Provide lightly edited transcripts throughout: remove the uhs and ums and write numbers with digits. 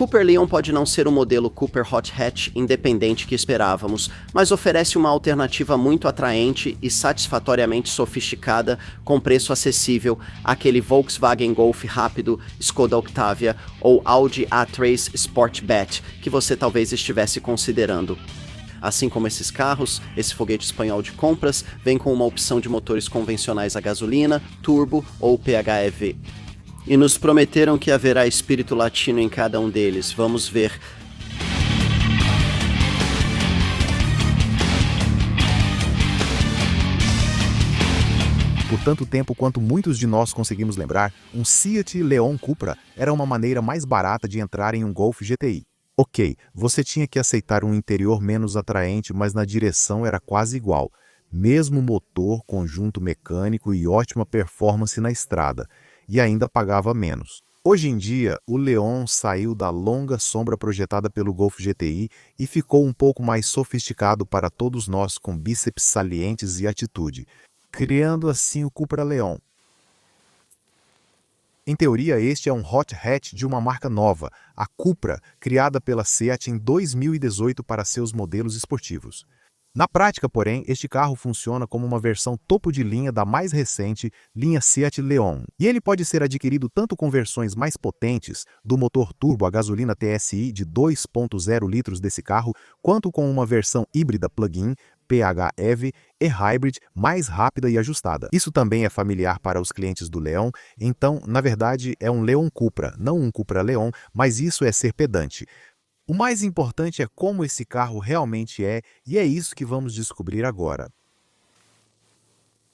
Cooper Leon pode não ser o modelo Cooper Hot Hatch independente que esperávamos, mas oferece uma alternativa muito atraente e satisfatoriamente sofisticada com preço acessível àquele Volkswagen Golf rápido, Skoda Octavia ou Audi A3 Sportback que você talvez estivesse considerando. Assim como esses carros, esse foguete espanhol de compras vem com uma opção de motores convencionais a gasolina, turbo ou PHEV. E nos prometeram que haverá espírito latino em cada um deles. Vamos ver. Por tanto tempo quanto muitos de nós conseguimos lembrar, um Seat Leon Cupra era uma maneira mais barata de entrar em um Golf GTI. Ok, você tinha que aceitar um interior menos atraente, mas na direção era quase igual. Mesmo motor, conjunto mecânico e ótima performance na estrada. E ainda pagava menos. Hoje em dia, o Leon saiu da longa sombra projetada pelo Golf GTI e ficou um pouco mais sofisticado para todos nós com bíceps salientes e atitude, criando assim o Cupra Leon. Em teoria, este é um hot hatch de uma marca nova, a Cupra, criada pela Seat em 2018 para seus modelos esportivos. Na prática, porém, este carro funciona como uma versão topo de linha da mais recente linha Seat Leon. E ele pode ser adquirido tanto com versões mais potentes, do motor turbo a gasolina TSI de 2.0 litros desse carro, quanto com uma versão híbrida plug-in, PHEV e hybrid mais rápida e ajustada. Isso também é familiar para os clientes do Leon, então, na verdade, é um Leon Cupra, não um Cupra Leon, mas isso é ser pedante. O mais importante é como esse carro realmente é, e é isso que vamos descobrir agora.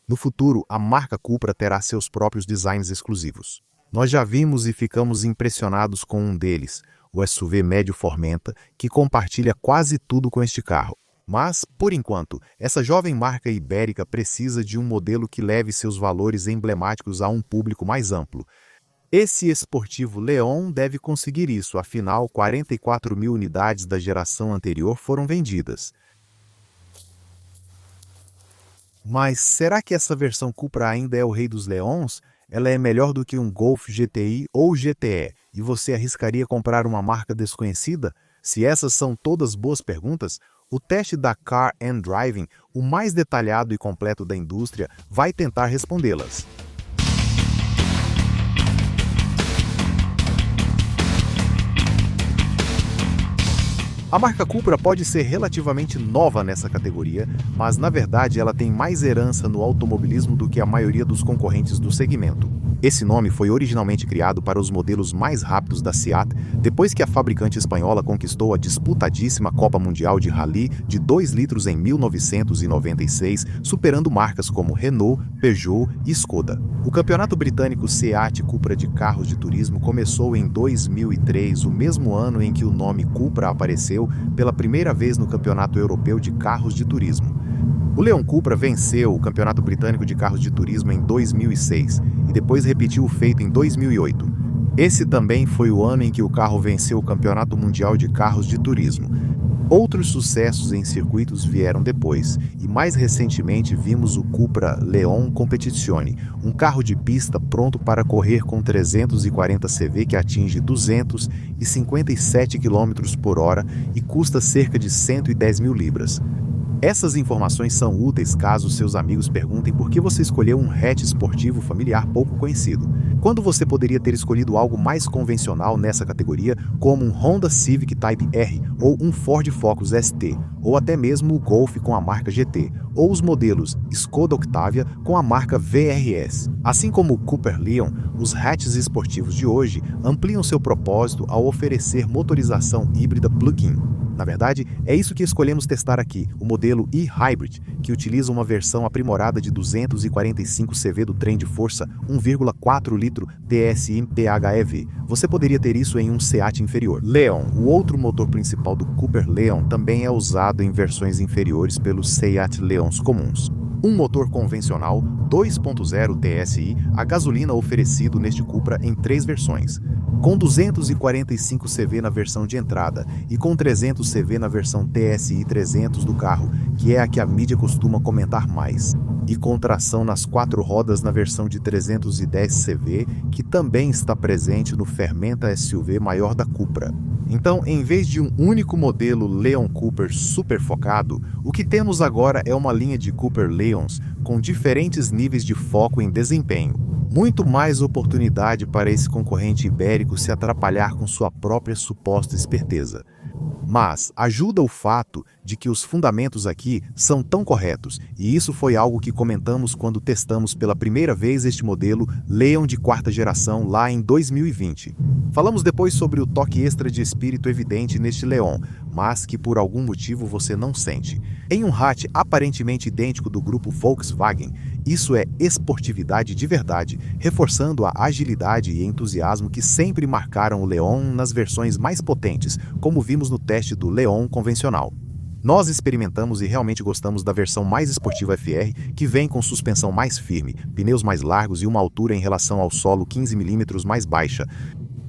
No futuro, a marca Cupra terá seus próprios designs exclusivos. Nós já vimos e ficamos impressionados com um deles, o SUV médio Formenta, que compartilha quase tudo com este carro. Mas, por enquanto, essa jovem marca ibérica precisa de um modelo que leve seus valores emblemáticos a um público mais amplo. Esse esportivo Leon deve conseguir isso, afinal 44 mil unidades da geração anterior foram vendidas. Mas será que essa versão Cupra ainda é o rei dos Leons? Ela é melhor do que um Golf GTI ou GTE, e você arriscaria comprar uma marca desconhecida? Se essas são todas boas perguntas, o teste da Car and Driving, o mais detalhado e completo da indústria, vai tentar respondê-las. A marca Cupra pode ser relativamente nova nessa categoria, mas na verdade ela tem mais herança no automobilismo do que a maioria dos concorrentes do segmento. Esse nome foi originalmente criado para os modelos mais rápidos da Seat, depois que a fabricante espanhola conquistou a disputadíssima Copa Mundial de Rally de 2 litros em 1996, superando marcas como Renault, Peugeot e Skoda. O campeonato britânico Seat Cupra de carros de turismo começou em 2003, o mesmo ano em que o nome Cupra apareceu pela primeira vez no Campeonato Europeu de Carros de Turismo. O Leon Cupra venceu o Campeonato Britânico de Carros de Turismo em 2006 e depois repetiu o feito em 2008. Esse também foi o ano em que o carro venceu o Campeonato Mundial de Carros de Turismo. Outros sucessos em circuitos vieram depois, e mais recentemente vimos o Cupra Leon Competizione, um carro de pista pronto para correr com 340 CV que atinge 257 km por hora e custa cerca de 110 mil libras. Essas informações são úteis caso seus amigos perguntem por que você escolheu um hatch esportivo familiar pouco conhecido, quando você poderia ter escolhido algo mais convencional nessa categoria, como um Honda Civic Type R, ou um Ford Focus ST, ou até mesmo o Golf com a marca GT, ou os modelos Skoda Octavia com a marca VRS. Assim como o Cooper Leon, os hatches esportivos de hoje ampliam seu propósito ao oferecer motorização híbrida plug-in. Na verdade, é isso que escolhemos testar aqui, o modelo e-Hybrid, que utiliza uma versão aprimorada de 245 CV do trem de força 1,4 litro TSI PHEV. Você poderia ter isso em um Seat inferior. Leon, o outro motor principal do Cooper Leon, também é usado em versões inferiores pelos Seat Leons comuns. Um motor convencional 2.0 TSI a gasolina oferecido neste Cupra em 3 versões, com 245 CV na versão de entrada e com 300 CV na versão TSI 300 do carro, que é a que a mídia costuma comentar mais. e com tração nas 4 rodas na versão de 310 CV, que também está presente no Fermenta SUV maior da Cupra. Então, em vez de um único modelo Leon Cooper super focado, o que temos agora é uma linha de Cooper Leons com diferentes níveis de foco em desempenho. Muito mais oportunidade para esse concorrente ibérico se atrapalhar com sua própria suposta esperteza. Mas ajuda o fato de que os fundamentos aqui são tão corretos, e isso foi algo que comentamos quando testamos pela primeira vez este modelo Leon de 4ª geração lá em 2020. Falamos depois sobre o toque extra de espírito evidente neste Leon, mas que por algum motivo você não sente. Em um hatch aparentemente idêntico do grupo Volkswagen, isso é esportividade de verdade, reforçando a agilidade e entusiasmo que sempre marcaram o Leon nas versões mais potentes, como vimos no teste do Leon convencional. Nós experimentamos e realmente gostamos da versão mais esportiva FR, que vem com suspensão mais firme, pneus mais largos e uma altura em relação ao solo 15 mm mais baixa.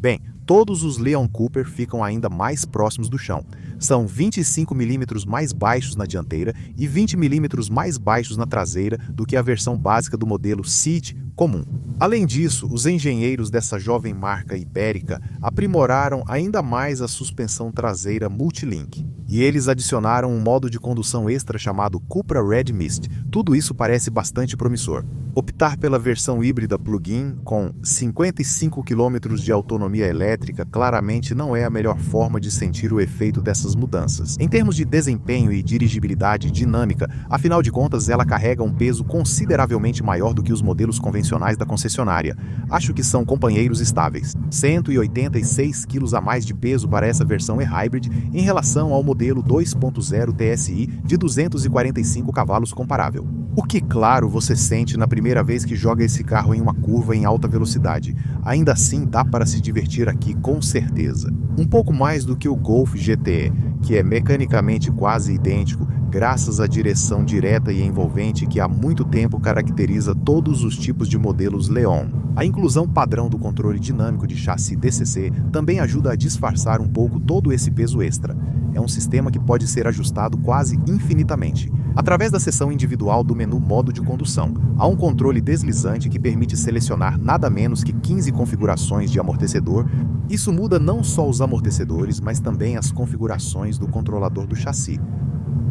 Bem, todos os Leon Cooper ficam ainda mais próximos do chão. São 25 mm mais baixos na dianteira e 20 mm mais baixos na traseira do que a versão básica do modelo City comum. Além disso, os engenheiros dessa jovem marca ibérica aprimoraram ainda mais a suspensão traseira Multilink. E eles adicionaram um modo de condução extra chamado Cupra Red Mist. Tudo isso parece bastante promissor. Optar pela versão híbrida plug-in com 55 km de autonomia elétrica claramente não é a melhor forma de sentir o efeito dessas mudanças. Em termos de desempenho e dirigibilidade dinâmica, afinal de contas ela carrega um peso consideravelmente maior do que os modelos convencionais da concessionária. Acho que são companheiros estáveis. 186 kg a mais de peso para essa versão e-hybrid em relação ao modelo 2.0 TSI de 245 cavalos comparável. O que, claro, você sente na primeira vez que joga esse carro em uma curva em alta velocidade. Ainda assim, dá para se divertir aqui com certeza. Um pouco mais do que o Golf GTE, que é mecanicamente quase idêntico, graças à direção direta e envolvente que há muito tempo caracteriza todos os tipos de modelos Leon. A inclusão padrão do controle dinâmico de chassi DCC também ajuda a disfarçar um pouco todo esse peso extra. É um sistema que pode ser ajustado quase infinitamente. Através da seção individual do menu Modo de Condução, há um controle deslizante que permite selecionar nada menos que 15 configurações de amortecedor. Isso muda não só os amortecedores, mas também as configurações do controlador do chassi.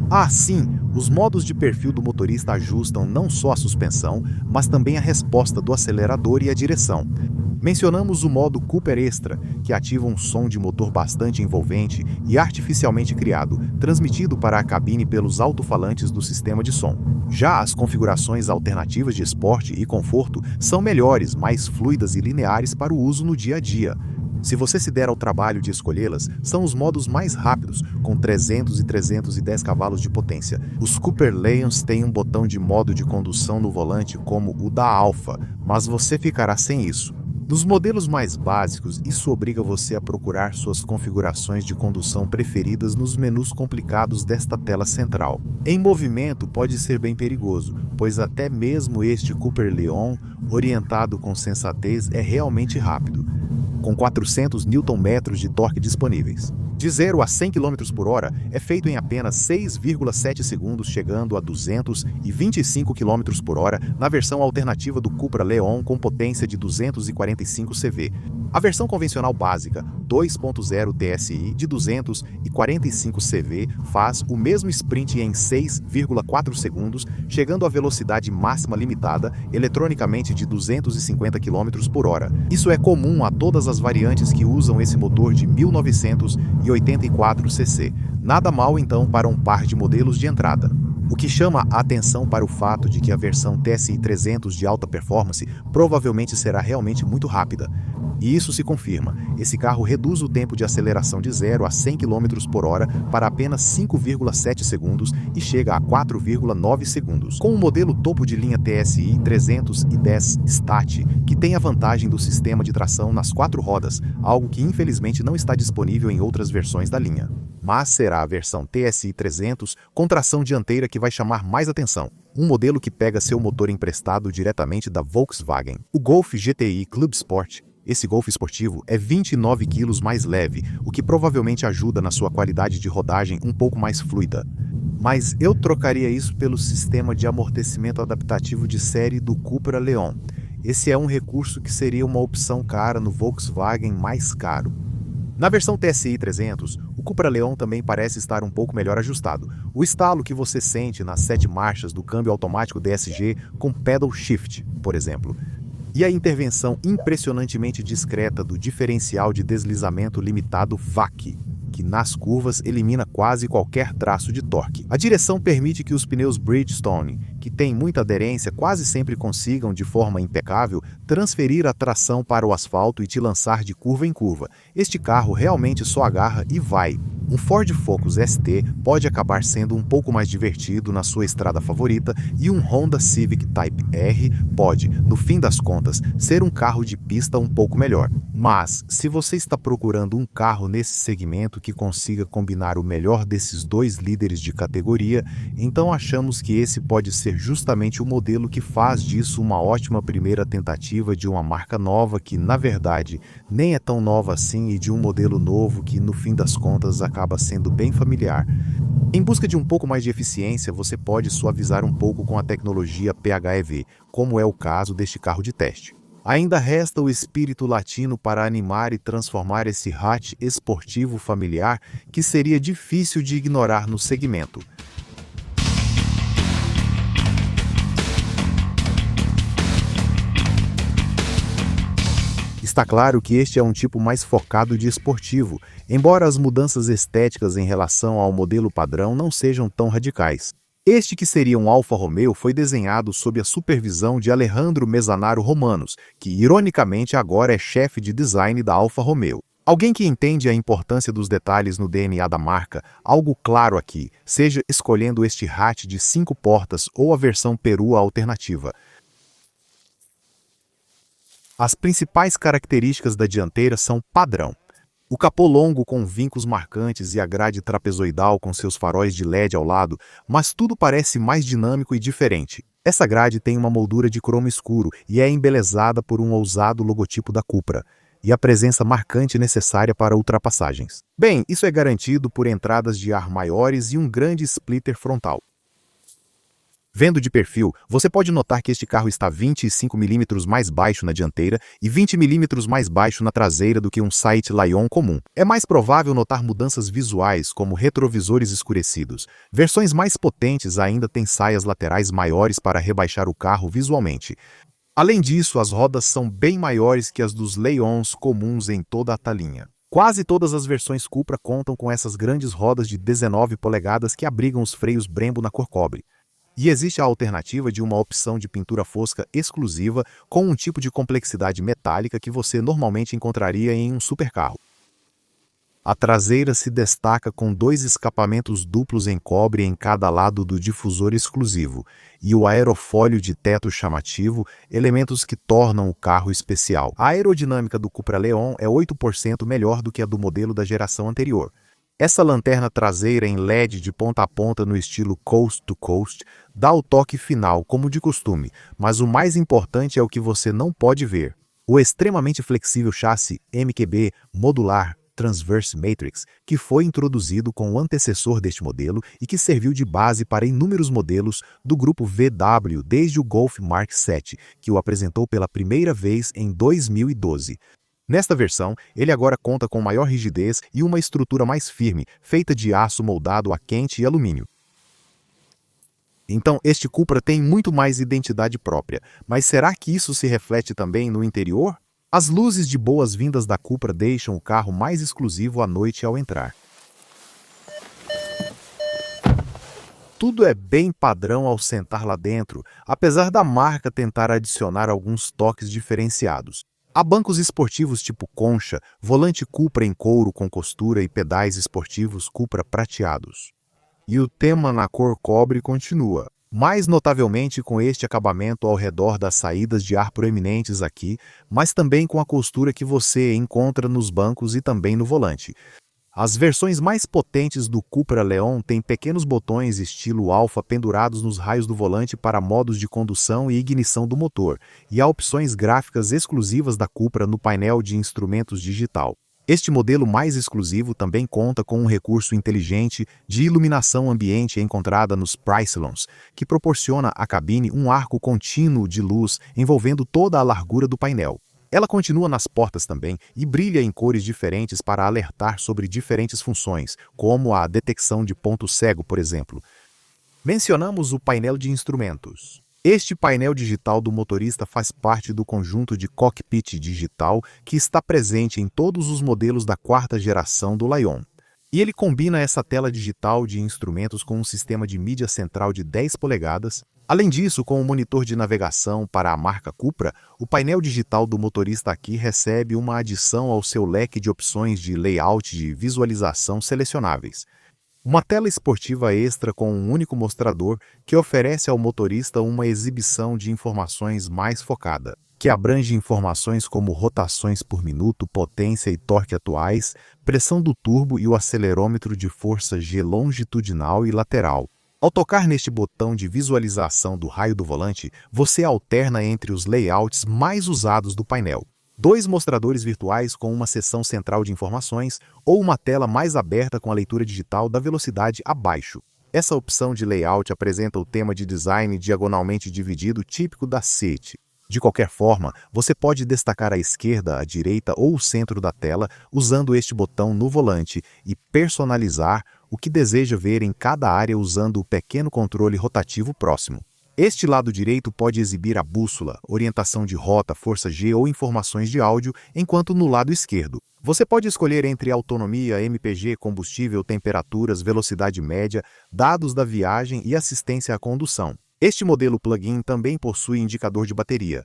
Ah, sim, os modos de perfil do motorista ajustam não só a suspensão, mas também a resposta do acelerador e a direção. Mencionamos o modo Cooper Extra, que ativa um som de motor bastante envolvente e artificialmente criado, transmitido para a cabine pelos alto-falantes do sistema de som. Já as configurações alternativas de esporte e conforto são melhores, mais fluidas e lineares para o uso no dia a dia. Se você se der ao trabalho de escolhê-las, são os modos mais rápidos, com 300 e 310 cavalos de potência. Os Cooper Leons têm um botão de modo de condução no volante como o da Alfa, mas você ficará sem isso. Nos modelos mais básicos, isso obriga você a procurar suas configurações de condução preferidas nos menus complicados desta tela central. Em movimento pode ser bem perigoso, pois até mesmo este Cooper Leon, orientado com sensatez, é realmente rápido, com 400 Nm de torque disponíveis. De 0 a 100 km por hora é feito em apenas 6,7 segundos, chegando a 225 km por hora na versão alternativa do Cupra Leon com potência de 245 CV. A versão convencional básica 2.0 TSI de 245 CV faz o mesmo sprint em 6,4 segundos, chegando à velocidade máxima limitada eletronicamente de 250 km por hora. Isso é comum a todas as variantes que usam esse motor de 1984 cc. Nada mal então para um par de modelos de entrada. O que chama a atenção para o fato de que a versão TSI 300 de alta performance provavelmente será realmente muito rápida. E isso se confirma. Esse carro reduz o tempo de aceleração de 0 a 100 km por hora para apenas 5,7 segundos e chega a 4,9 segundos. Com o modelo topo de linha TSI 310 Stat, que tem a vantagem do sistema de tração nas 4 rodas, algo que infelizmente não está disponível em outras versões da linha. Mas será a versão TSI 300 com tração dianteira que vai chamar mais atenção. Um modelo que pega seu motor emprestado diretamente da Volkswagen. O Golf GTI Club Sport. Esse Golf esportivo é 29 kg mais leve, o que provavelmente ajuda na sua qualidade de rodagem um pouco mais fluida. mas eu trocaria isso pelo sistema de amortecimento adaptativo de série do Cupra Leon. Esse é um recurso que seria uma opção cara no Volkswagen mais caro. Na versão TSI 300, o Cupra Leon também parece estar um pouco melhor ajustado. O estalo que você sente nas 7 marchas do câmbio automático DSG com pedal shift, por exemplo. E a intervenção impressionantemente discreta do diferencial de deslizamento limitado VAC, que nas curvas elimina quase qualquer traço de torque. A direção permite que os pneus Bridgestone, que têm muita aderência, quase sempre consigam, de forma impecável, transferir a tração para o asfalto e te lançar de curva em curva. Este carro realmente só agarra e vai. Um Ford Focus ST pode acabar sendo um pouco mais divertido na sua estrada favorita e um Honda Civic Type R pode, no fim das contas, ser um carro de pista um pouco melhor. Mas, se você está procurando um carro nesse segmento que consiga combinar o melhor desses dois líderes de categoria, então achamos que esse pode ser justamente o modelo que faz disso uma ótima primeira tentativa de uma marca nova que, na verdade, nem é tão nova assim e de um modelo novo que, no fim das contas, acaba sendo bem familiar. Em busca de um pouco mais de eficiência, você pode suavizar um pouco com a tecnologia PHEV, como é o caso deste carro de teste. Ainda resta o espírito latino para animar e transformar esse hatch esportivo familiar que seria difícil de ignorar no segmento. Está claro que este é um tipo mais focado de esportivo, embora as mudanças estéticas em relação ao modelo padrão não sejam tão radicais. Este que seria um Alfa Romeo foi desenhado sob a supervisão de Alejandro Mezzanaro Romanos, que ironicamente agora é chefe de design da Alfa Romeo. Alguém que entende a importância dos detalhes no DNA da marca, algo claro aqui, seja escolhendo este hatch de 5 portas ou a versão perua alternativa. As principais características da dianteira são padrão. O capô longo com vincos marcantes e a grade trapezoidal com seus faróis de LED ao lado, mas tudo parece mais dinâmico e diferente. Essa grade tem uma moldura de cromo escuro e é embelezada por um ousado logotipo da Cupra, e a presença marcante necessária para ultrapassagens. Bem, isso é garantido por entradas de ar maiores e um grande splitter frontal. Vendo de perfil, você pode notar que este carro está 25 mm mais baixo na dianteira e 20 mm mais baixo na traseira do que um Site Lion comum. É mais provável notar mudanças visuais, como retrovisores escurecidos. Versões mais potentes ainda têm saias laterais maiores para rebaixar o carro visualmente. Além disso, as rodas são bem maiores que as dos Leons comuns em toda a linha. Quase todas as versões Cupra contam com essas grandes rodas de 19 polegadas que abrigam os freios Brembo na cor cobre. E existe a alternativa de uma opção de pintura fosca exclusiva com um tipo de complexidade metálica que você normalmente encontraria em um supercarro. A traseira se destaca com 2 escapamentos duplos em cobre em cada lado do difusor exclusivo e o aerofólio de teto chamativo, elementos que tornam o carro especial. A aerodinâmica do Cupra Leon é 8% melhor do que a do modelo da geração anterior. Essa lanterna traseira em LED de ponta a ponta no estilo Coast to Coast dá o toque final, como de costume, mas o mais importante é o que você não pode ver. O extremamente flexível chassi MQB modular Transverse Matrix, que foi introduzido com o antecessor deste modelo e que serviu de base para inúmeros modelos do grupo VW desde o Golf Mark VII, que o apresentou pela primeira vez em 2012. Nesta versão, ele agora conta com maior rigidez e uma estrutura mais firme, feita de aço moldado a quente e alumínio. Então, este Cupra tem muito mais identidade própria, mas será que isso se reflete também no interior? As luzes de boas-vindas da Cupra deixam o carro mais exclusivo à noite ao entrar. Tudo é bem padrão ao sentar lá dentro, apesar da marca tentar adicionar alguns toques diferenciados. Há bancos esportivos tipo concha, volante Cupra em couro com costura e pedais esportivos Cupra prateados. E o tema na cor cobre continua, mais notavelmente com este acabamento ao redor das saídas de ar proeminentes aqui, mas também com a costura que você encontra nos bancos e também no volante. As versões mais potentes do Cupra Leon têm pequenos botões estilo Alfa pendurados nos raios do volante para modos de condução e ignição do motor, e há opções gráficas exclusivas da Cupra no painel de instrumentos digital. Este modelo mais exclusivo também conta com um recurso inteligente de iluminação ambiente encontrada nos Pricelons, que proporciona à cabine um arco contínuo de luz envolvendo toda a largura do painel. Ela continua nas portas também e brilha em cores diferentes para alertar sobre diferentes funções, como a detecção de ponto cego, por exemplo. Mencionamos o painel de instrumentos. Este painel digital do motorista faz parte do conjunto de cockpit digital que está presente em todos os modelos da quarta geração do Lion. E ele combina essa tela digital de instrumentos com um sistema de mídia central de 10 polegadas. Além disso, com o monitor de navegação para a marca Cupra, o painel digital do motorista aqui recebe uma adição ao seu leque de opções de layout de visualização selecionáveis. Uma tela esportiva extra com um único mostrador que oferece ao motorista uma exibição de informações mais focada, que abrange informações como rotações por minuto, potência e torque atuais, pressão do turbo e o acelerômetro de força G longitudinal e lateral. Ao tocar neste botão de visualização do raio do volante, você alterna entre os layouts mais usados do painel. 2 mostradores virtuais com uma seção central de informações ou uma tela mais aberta com a leitura digital da velocidade abaixo. Essa opção de layout apresenta o tema de design diagonalmente dividido típico da Seat. De qualquer forma, você pode destacar a esquerda, a direita ou o centro da tela usando este botão no volante e personalizar o que deseja ver em cada área usando o pequeno controle rotativo próximo. Este lado direito pode exibir a bússola, orientação de rota, força G ou informações de áudio, enquanto no lado esquerdo, você pode escolher entre autonomia, MPG, combustível, temperaturas, velocidade média, dados da viagem e assistência à condução. Este modelo plug-in também possui indicador de bateria.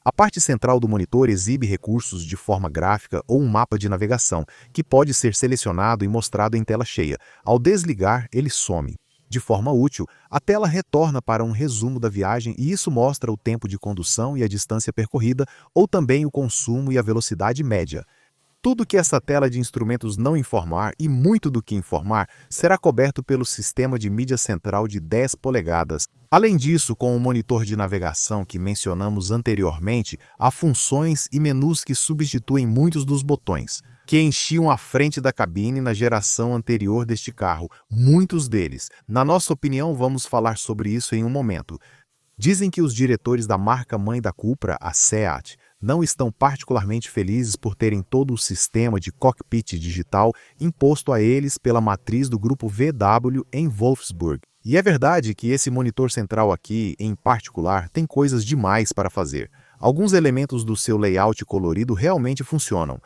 A parte central do monitor exibe recursos de forma gráfica ou um mapa de navegação, que pode ser selecionado e mostrado em tela cheia. Ao desligar, ele some. De forma útil, a tela retorna para um resumo da viagem e isso mostra o tempo de condução e a distância percorrida, ou também o consumo e a velocidade média. Tudo que essa tela de instrumentos não informar e muito do que informar será coberto pelo sistema de mídia central de 10 polegadas. Além disso, com o monitor de navegação que mencionamos anteriormente, há funções e menus que substituem muitos dos botões que enchiam a frente da cabine na geração anterior deste carro, muitos deles. Na nossa opinião, vamos falar sobre isso em um momento. Dizem que os diretores da marca-mãe da Cupra, a Seat, não estão particularmente felizes por terem todo o sistema de cockpit digital imposto a eles pela matriz do grupo VW em Wolfsburg. E é verdade que esse monitor central aqui, em particular, tem coisas demais para fazer. Alguns elementos do seu layout colorido realmente funcionam.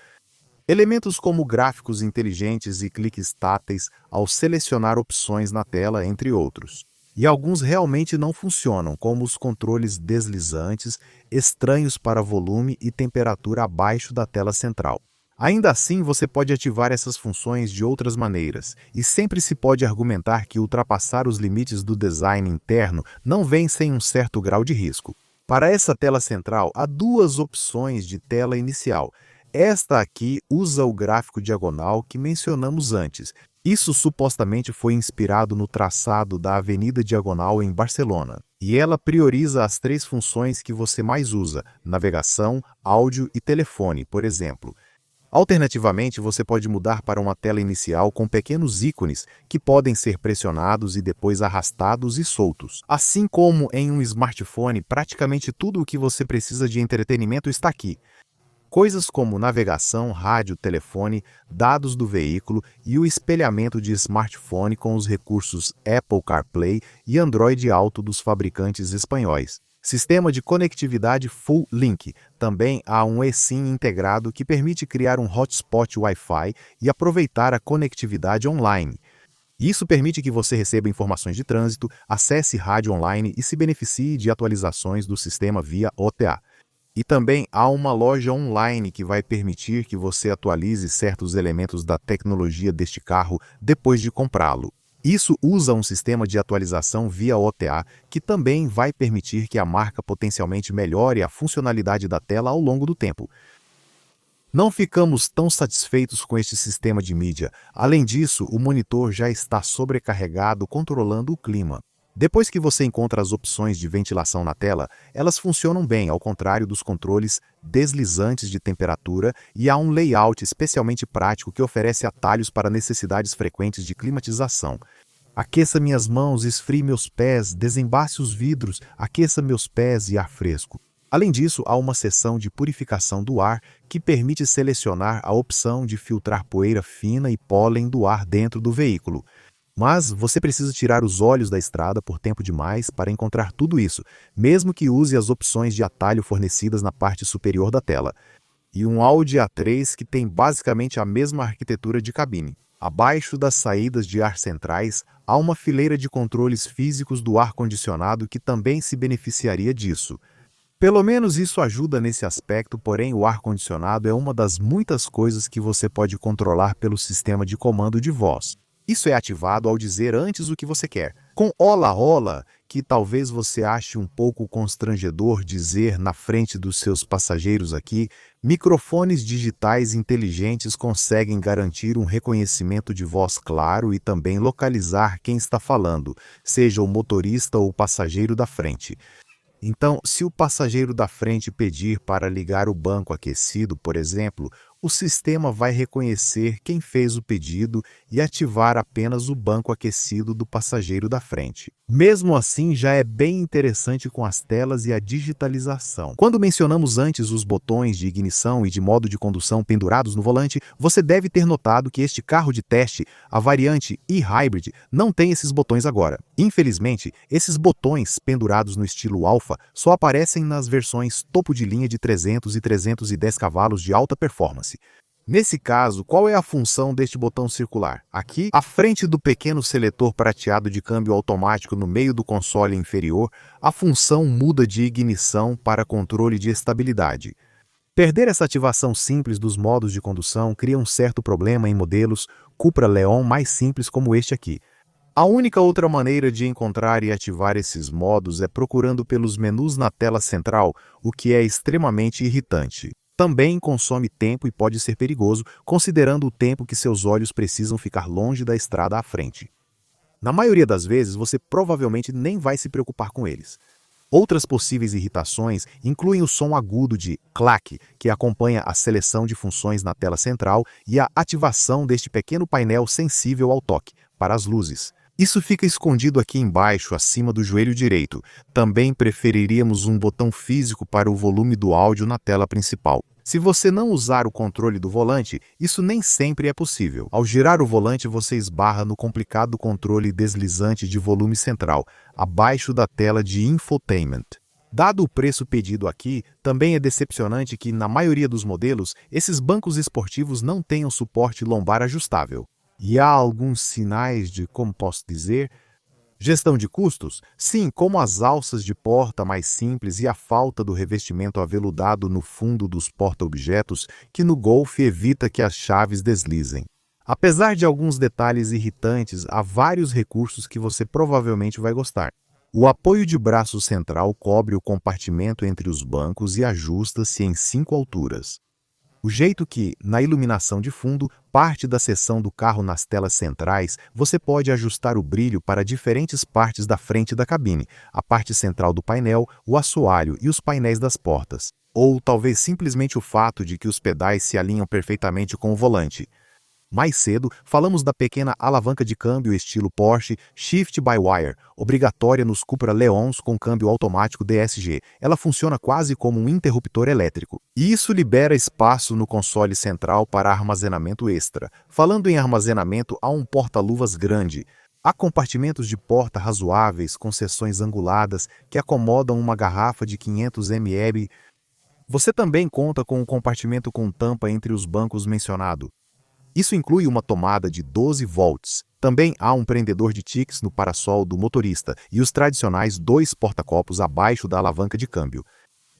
Elementos como gráficos inteligentes e cliques táteis ao selecionar opções na tela, entre outros. E alguns realmente não funcionam, como os controles deslizantes, estranhos para volume e temperatura abaixo da tela central. Ainda assim, você pode ativar essas funções de outras maneiras, e sempre se pode argumentar que ultrapassar os limites do design interno não vem sem um certo grau de risco. Para essa tela central, há 2 opções de tela inicial. Esta aqui usa o gráfico diagonal que mencionamos antes. Isso supostamente foi inspirado no traçado da Avenida Diagonal em Barcelona. E ela prioriza as 3 funções que você mais usa: navegação, áudio e telefone, por exemplo. Alternativamente, você pode mudar para uma tela inicial com pequenos ícones que podem ser pressionados e depois arrastados e soltos. Assim como em um smartphone, praticamente tudo o que você precisa de entretenimento está aqui. Coisas como navegação, rádio, telefone, dados do veículo e o espelhamento de smartphone com os recursos Apple CarPlay e Android Auto dos fabricantes espanhóis. Sistema de conectividade Full Link. Também há um eSIM integrado que permite criar um hotspot Wi-Fi e aproveitar a conectividade online. Isso permite que você receba informações de trânsito, acesse rádio online e se beneficie de atualizações do sistema via OTA. E também há uma loja online que vai permitir que você atualize certos elementos da tecnologia deste carro depois de comprá-lo. Isso usa um sistema de atualização via OTA que também vai permitir que a marca potencialmente melhore a funcionalidade da tela ao longo do tempo. Não ficamos tão satisfeitos com este sistema de mídia. Além disso, o monitor já está sobrecarregado controlando o clima. Depois que você encontra as opções de ventilação na tela, elas funcionam bem, ao contrário dos controles deslizantes de temperatura, e há um layout especialmente prático que oferece atalhos para necessidades frequentes de climatização. Aqueça minhas mãos, esfrie meus pés, desembace os vidros, aqueça meus pés e ar fresco. Além disso, há uma seção de purificação do ar que permite selecionar a opção de filtrar poeira fina e pólen do ar dentro do veículo. Mas você precisa tirar os olhos da estrada por tempo demais para encontrar tudo isso, mesmo que use as opções de atalho fornecidas na parte superior da tela. E um Audi A3 que tem basicamente a mesma arquitetura de cabine. Abaixo das saídas de ar centrais, há uma fileira de controles físicos do ar-condicionado que também se beneficiaria disso. Pelo menos isso ajuda nesse aspecto, porém o ar-condicionado é uma das muitas coisas que você pode controlar pelo sistema de comando de voz. Isso é ativado ao dizer antes o que você quer. Com Ola Ola, que talvez você ache um pouco constrangedor dizer na frente dos seus passageiros aqui, microfones digitais inteligentes conseguem garantir um reconhecimento de voz claro e também localizar quem está falando, seja o motorista ou o passageiro da frente. Então, se o passageiro da frente pedir para ligar o banco aquecido, por exemplo, o sistema vai reconhecer quem fez o pedido e ativar apenas o banco aquecido do passageiro da frente. Mesmo assim, já é bem interessante com as telas e a digitalização. Quando mencionamos antes os botões de ignição e de modo de condução pendurados no volante, você deve ter notado que este carro de teste, a variante e-Hybrid, não tem esses botões agora. Infelizmente, esses botões pendurados no estilo Alpha só aparecem nas versões topo de linha de 300 e 310 cavalos de alta performance. Nesse caso, qual é a função deste botão circular? Aqui, à frente do pequeno seletor prateado de câmbio automático no meio do console inferior, a função muda de ignição para controle de estabilidade. Perder essa ativação simples dos modos de condução cria um certo problema em modelos Cupra Leon mais simples como este aqui. A única outra maneira de encontrar e ativar esses modos é procurando pelos menus na tela central, o que é extremamente irritante. Também consome tempo e pode ser perigoso, considerando o tempo que seus olhos precisam ficar longe da estrada à frente. Na maioria das vezes, você provavelmente nem vai se preocupar com eles. Outras possíveis irritações incluem o som agudo de clack, que acompanha a seleção de funções na tela central, e a ativação deste pequeno painel sensível ao toque, para as luzes. Isso fica escondido aqui embaixo, acima do joelho direito. Também preferiríamos um botão físico para o volume do áudio na tela principal. Se você não usar o controle do volante, isso nem sempre é possível. Ao girar o volante, você esbarra no complicado controle deslizante de volume central, abaixo da tela de infotainment. Dado o preço pedido aqui, também é decepcionante que, na maioria dos modelos, esses bancos esportivos não tenham suporte lombar ajustável. E há alguns sinais de, como posso dizer, gestão de custos? Sim, como as alças de porta mais simples e a falta do revestimento aveludado no fundo dos porta-objetos, que no Golf evita que as chaves deslizem. Apesar de alguns detalhes irritantes, há vários recursos que você provavelmente vai gostar. O apoio de braço central cobre o compartimento entre os bancos e ajusta-se em 5 alturas. O jeito que, na iluminação de fundo, parte da seção do carro nas telas centrais, você pode ajustar o brilho para diferentes partes da frente da cabine, a parte central do painel, o assoalho e os painéis das portas. Ou talvez simplesmente o fato de que os pedais se alinham perfeitamente com o volante. Mais cedo, falamos da pequena alavanca de câmbio estilo Porsche Shift by Wire, obrigatória nos Cupra Leons com câmbio automático DSG. Ela funciona quase como um interruptor elétrico. E isso libera espaço no console central para armazenamento extra. Falando em armazenamento, há um porta-luvas grande. Há compartimentos de porta razoáveis com seções anguladas que acomodam uma garrafa de 500 ml. Você também conta com um compartimento com tampa entre os bancos mencionado. Isso inclui uma tomada de 12 volts. Também há um prendedor de tics no parasol do motorista e os tradicionais 2 porta-copos abaixo da alavanca de câmbio.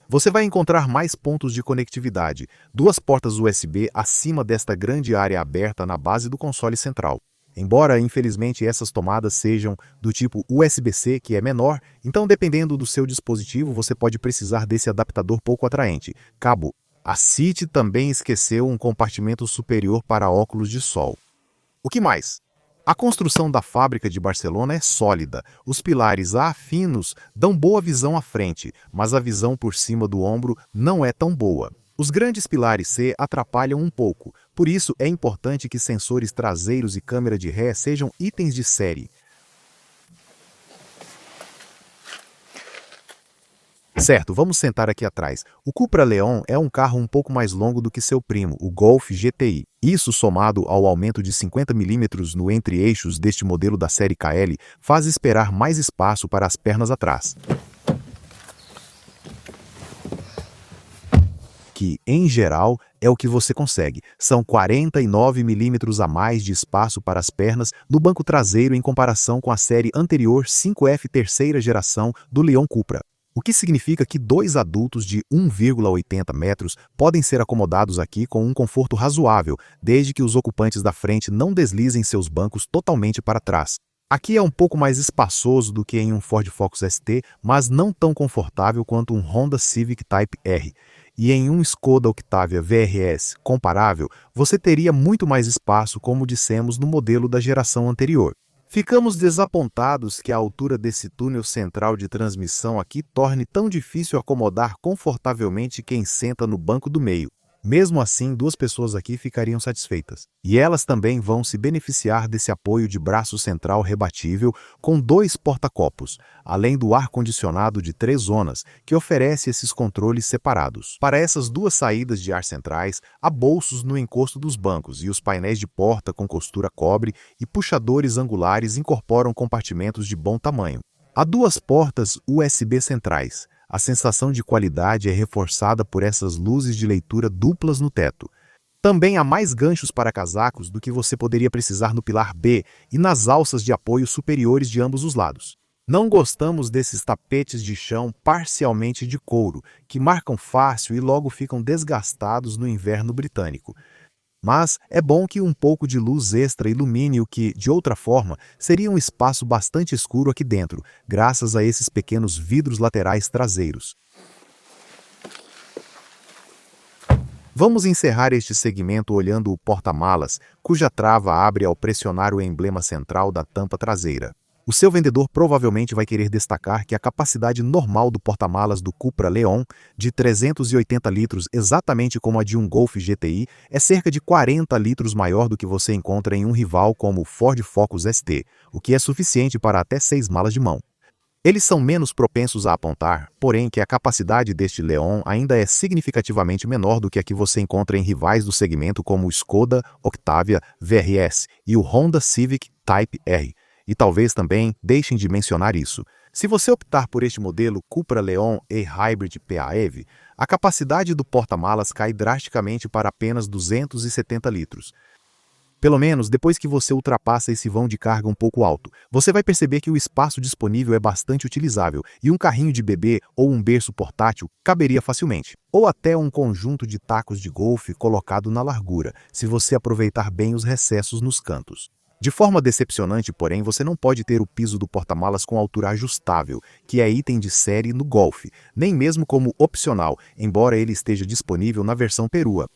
Você vai encontrar mais pontos de conectividade, 2 portas USB acima desta grande área aberta na base do console central. Embora, infelizmente, essas tomadas sejam do tipo USB-C, que é menor, então dependendo do seu dispositivo, você pode precisar desse adaptador pouco atraente, cabo. A City também esqueceu um compartimento superior para óculos de sol. O que mais? A construção da fábrica de Barcelona é sólida. Os pilares A finos dão boa visão à frente, mas a visão por cima do ombro não é tão boa. Os grandes pilares C atrapalham um pouco, por isso é importante que sensores traseiros e câmera de ré sejam itens de série. Certo, vamos sentar aqui atrás. O Cupra Leon é um carro um pouco mais longo do que seu primo, o Golf GTI. Isso, somado ao aumento de 50 mm no entre-eixos deste modelo da série KL, faz esperar mais espaço para as pernas atrás. Que, em geral, é o que você consegue. São 49 mm a mais de espaço para as pernas no banco traseiro em comparação com a série anterior 5F terceira geração do Leon Cupra. O que significa que dois adultos de 1,80 metros podem ser acomodados aqui com um conforto razoável, desde que os ocupantes da frente não deslizem seus bancos totalmente para trás. Aqui é um pouco mais espaçoso do que em um Ford Focus ST, mas não tão confortável quanto um Honda Civic Type R. E em um Skoda Octavia VRS comparável, você teria muito mais espaço, como dissemos no modelo da geração anterior. Ficamos desapontados que a altura desse túnel central de transmissão aqui torne tão difícil acomodar confortavelmente quem senta no banco do meio. Mesmo assim, duas pessoas aqui ficariam satisfeitas. E elas também vão se beneficiar desse apoio de braço central rebatível com 2 porta-copos, além do ar-condicionado de 3 zonas, que oferece esses controles separados. Para essas duas saídas de ar centrais, há bolsos no encosto dos bancos e os painéis de porta com costura cobre e puxadores angulares incorporam compartimentos de bom tamanho. Há 2 portas USB centrais. A sensação de qualidade é reforçada por essas luzes de leitura duplas no teto. Também há mais ganchos para casacos do que você poderia precisar no pilar B e nas alças de apoio superiores de ambos os lados. Não gostamos desses tapetes de chão parcialmente de couro, que marcam fácil e logo ficam desgastados no inverno britânico. Mas é bom que um pouco de luz extra ilumine o que, de outra forma, seria um espaço bastante escuro aqui dentro, graças a esses pequenos vidros laterais traseiros. Vamos encerrar este segmento olhando o porta-malas, cuja trava abre ao pressionar o emblema central da tampa traseira. O seu vendedor provavelmente vai querer destacar que a capacidade normal do porta-malas do Cupra Leon, de 380 litros, exatamente como a de um Golf GTI, é cerca de 40 litros maior do que você encontra em um rival como o Ford Focus ST, o que é suficiente para até 6 malas de mão. Eles são menos propensos a apontar, porém que a capacidade deste Leon ainda é significativamente menor do que a que você encontra em rivais do segmento como o Skoda Octavia VRS e o Honda Civic Type R. E talvez também deixem de mencionar isso. Se você optar por este modelo Cupra Leon e-Hybrid PHEV, a capacidade do porta-malas cai drasticamente para apenas 270 litros. Pelo menos depois que você ultrapassa esse vão de carga um pouco alto, você vai perceber que o espaço disponível é bastante utilizável e um carrinho de bebê ou um berço portátil caberia facilmente. Ou até um conjunto de tacos de golfe colocado na largura, se você aproveitar bem os recessos nos cantos. De forma decepcionante, porém, você não pode ter o piso do porta-malas com altura ajustável, que é item de série no Golf, nem mesmo como opcional, embora ele esteja disponível na versão perua.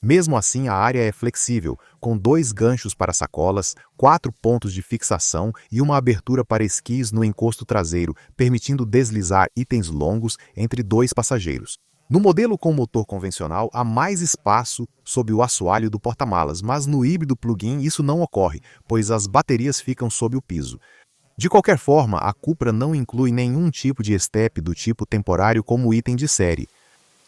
Mesmo assim, a área é flexível, com 2 ganchos para sacolas, 4 pontos de fixação e uma abertura para esquis no encosto traseiro, permitindo deslizar itens longos entre 2 passageiros. No modelo com motor convencional, há mais espaço sob o assoalho do porta-malas, mas no híbrido plug-in isso não ocorre, pois as baterias ficam sob o piso. De qualquer forma, a Cupra não inclui nenhum tipo de estepe do tipo temporário como item de série.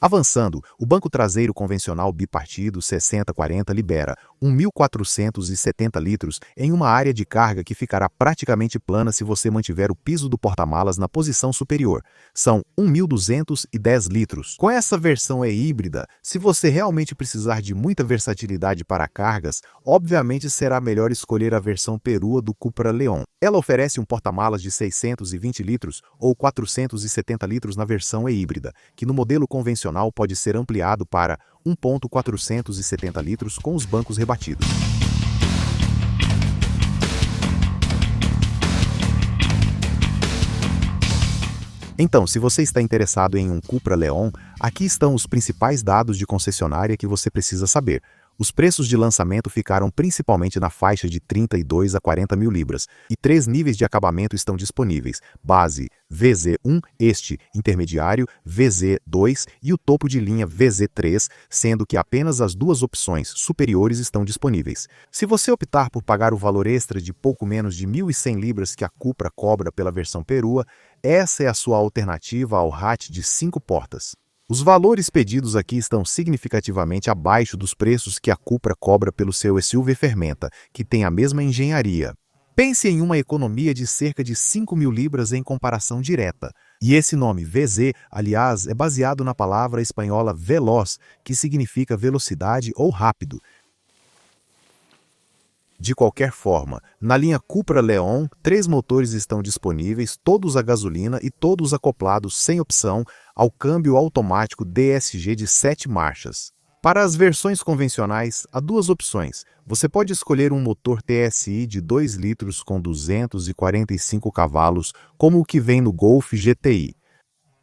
Avançando, o banco traseiro convencional bipartido 60-40 libera 1.470 litros em uma área de carga que ficará praticamente plana se você mantiver o piso do porta-malas na posição superior. São 1.210 litros. Com essa versão híbrida, se você realmente precisar de muita versatilidade para cargas, obviamente será melhor escolher a versão perua do Cupra Leon. Ela oferece um porta-malas de 620 litros ou 470 litros na versão híbrida, que no modelo convencional pode ser ampliado para 1.470 litros com os bancos rebatidos. Então, se você está interessado em um Cupra Leon, aqui estão os principais dados de concessionária que você precisa saber. Os preços de lançamento ficaram principalmente na faixa de 32 a 40 mil libras, e 3 níveis de acabamento estão disponíveis: base VZ1, este intermediário VZ2 e o topo de linha VZ3, sendo que apenas as duas opções superiores estão disponíveis. Se você optar por pagar o valor extra de pouco menos de 1.100 libras que a Cupra cobra pela versão perua, essa é a sua alternativa ao hatch de 5 portas. Os valores pedidos aqui estão significativamente abaixo dos preços que a Cupra cobra pelo seu SUV Fermenta, que tem a mesma engenharia. Pense em uma economia de cerca de 5 mil libras em comparação direta. E esse nome VZ, aliás, é baseado na palavra espanhola veloz, que significa velocidade ou rápido. De qualquer forma, na linha Cupra Leon, 3 motores estão disponíveis, todos a gasolina e todos acoplados sem opção ao câmbio automático DSG de 7 marchas. Para as versões convencionais, há 2 opções. Você pode escolher um motor TSI de 2 litros com 245 cavalos, como o que vem no Golf GTI.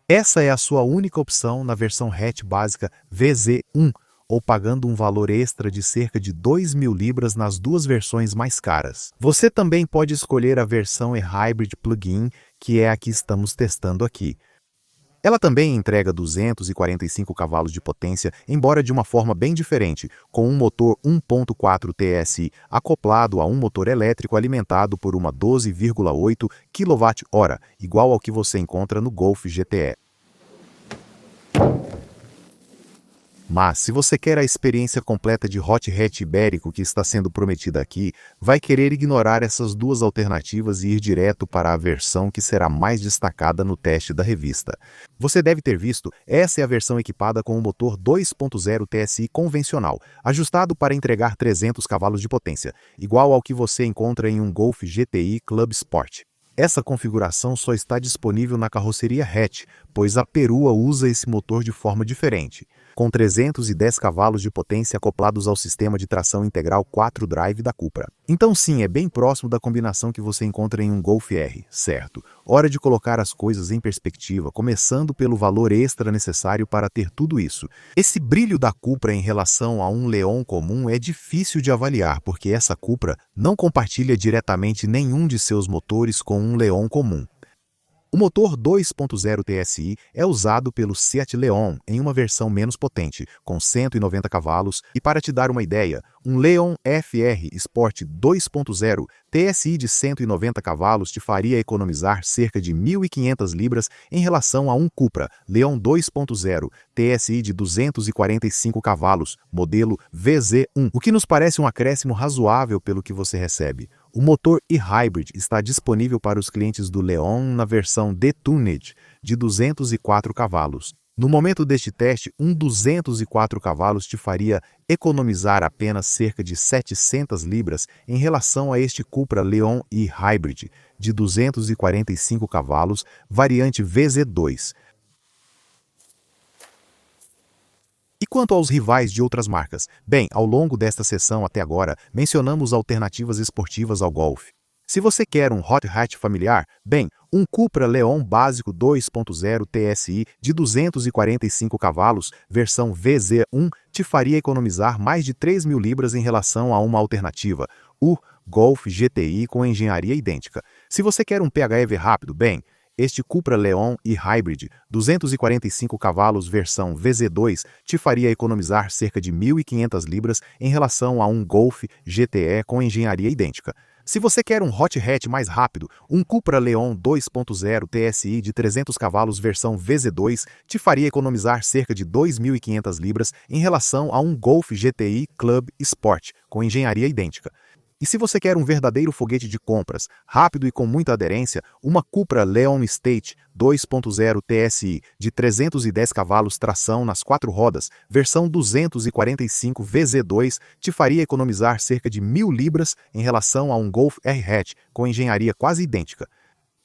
Essa é a sua única opção na versão hatch básica VZ1, ou pagando um valor extra de cerca de 2.000 libras nas 2 versões mais caras. Você também pode escolher a versão e-Hybrid Plug-in, que é a que estamos testando aqui. Ela também entrega 245 cavalos de potência, embora de uma forma bem diferente, com um motor 1.4 TSI acoplado a um motor elétrico alimentado por uma 12,8 kWh, igual ao que você encontra no Golf GTE. Mas, se você quer a experiência completa de hot hatch ibérico que está sendo prometida aqui, vai querer ignorar essas 2 alternativas e ir direto para a versão que será mais destacada no teste da revista. Você deve ter visto, essa é a versão equipada com o motor 2.0 TSI convencional, ajustado para entregar 300 cavalos de potência, igual ao que você encontra em um Golf GTI Club Sport. Essa configuração só está disponível na carroceria hatch, pois a perua usa esse motor de forma diferente, com 310 cavalos de potência acoplados ao sistema de tração integral 4Drive da Cupra. Então sim, é bem próximo da combinação que você encontra em um Golf R, certo? Hora de colocar as coisas em perspectiva, começando pelo valor extra necessário para ter tudo isso. Esse brilho da Cupra em relação a um Leon comum é difícil de avaliar, porque essa Cupra não compartilha diretamente nenhum de seus motores com um Leon comum. O motor 2.0 TSI é usado pelo Seat Leon em uma versão menos potente, com 190 cavalos, e para te dar uma ideia, um Leon FR Sport 2.0 TSI de 190 cavalos te faria economizar cerca de 1.500 libras em relação a um Cupra Leon 2.0 TSI de 245 cavalos, modelo VZ1, o que nos parece um acréscimo razoável pelo que você recebe. O motor e-Hybrid está disponível para os clientes do Leon na versão Detuned, de 204 cavalos. No momento deste teste, um 204 cavalos te faria economizar apenas cerca de 700 libras em relação a este Cupra Leon e-Hybrid, de 245 cavalos, variante VZ2. E quanto aos rivais de outras marcas? Bem, ao longo desta sessão até agora, mencionamos alternativas esportivas ao Golf. Se você quer um hot hatch familiar, bem, um Cupra Leon básico 2.0 TSI de 245 cavalos, versão VZ1, te faria economizar mais de 3.000 libras em relação a uma alternativa, o Golf GTI com engenharia idêntica. Se você quer um PHEV rápido, bem, este Cupra Leon e-Hybrid 245 cavalos versão VZ2 te faria economizar cerca de 1.500 libras em relação a um Golf GTE com engenharia idêntica. Se você quer um hot hatch mais rápido, um Cupra Leon 2.0 TSI de 300 cavalos versão VZ2 te faria economizar cerca de 2.500 libras em relação a um Golf GTI Club Sport com engenharia idêntica. E se você quer um verdadeiro foguete de compras, rápido e com muita aderência, uma Cupra Leon Estate 2.0 TSI de 310 cavalos tração nas 4 rodas, versão 245 VZ2, te faria economizar cerca de 1.000 libras em relação a um Golf R-Hatch com engenharia quase idêntica.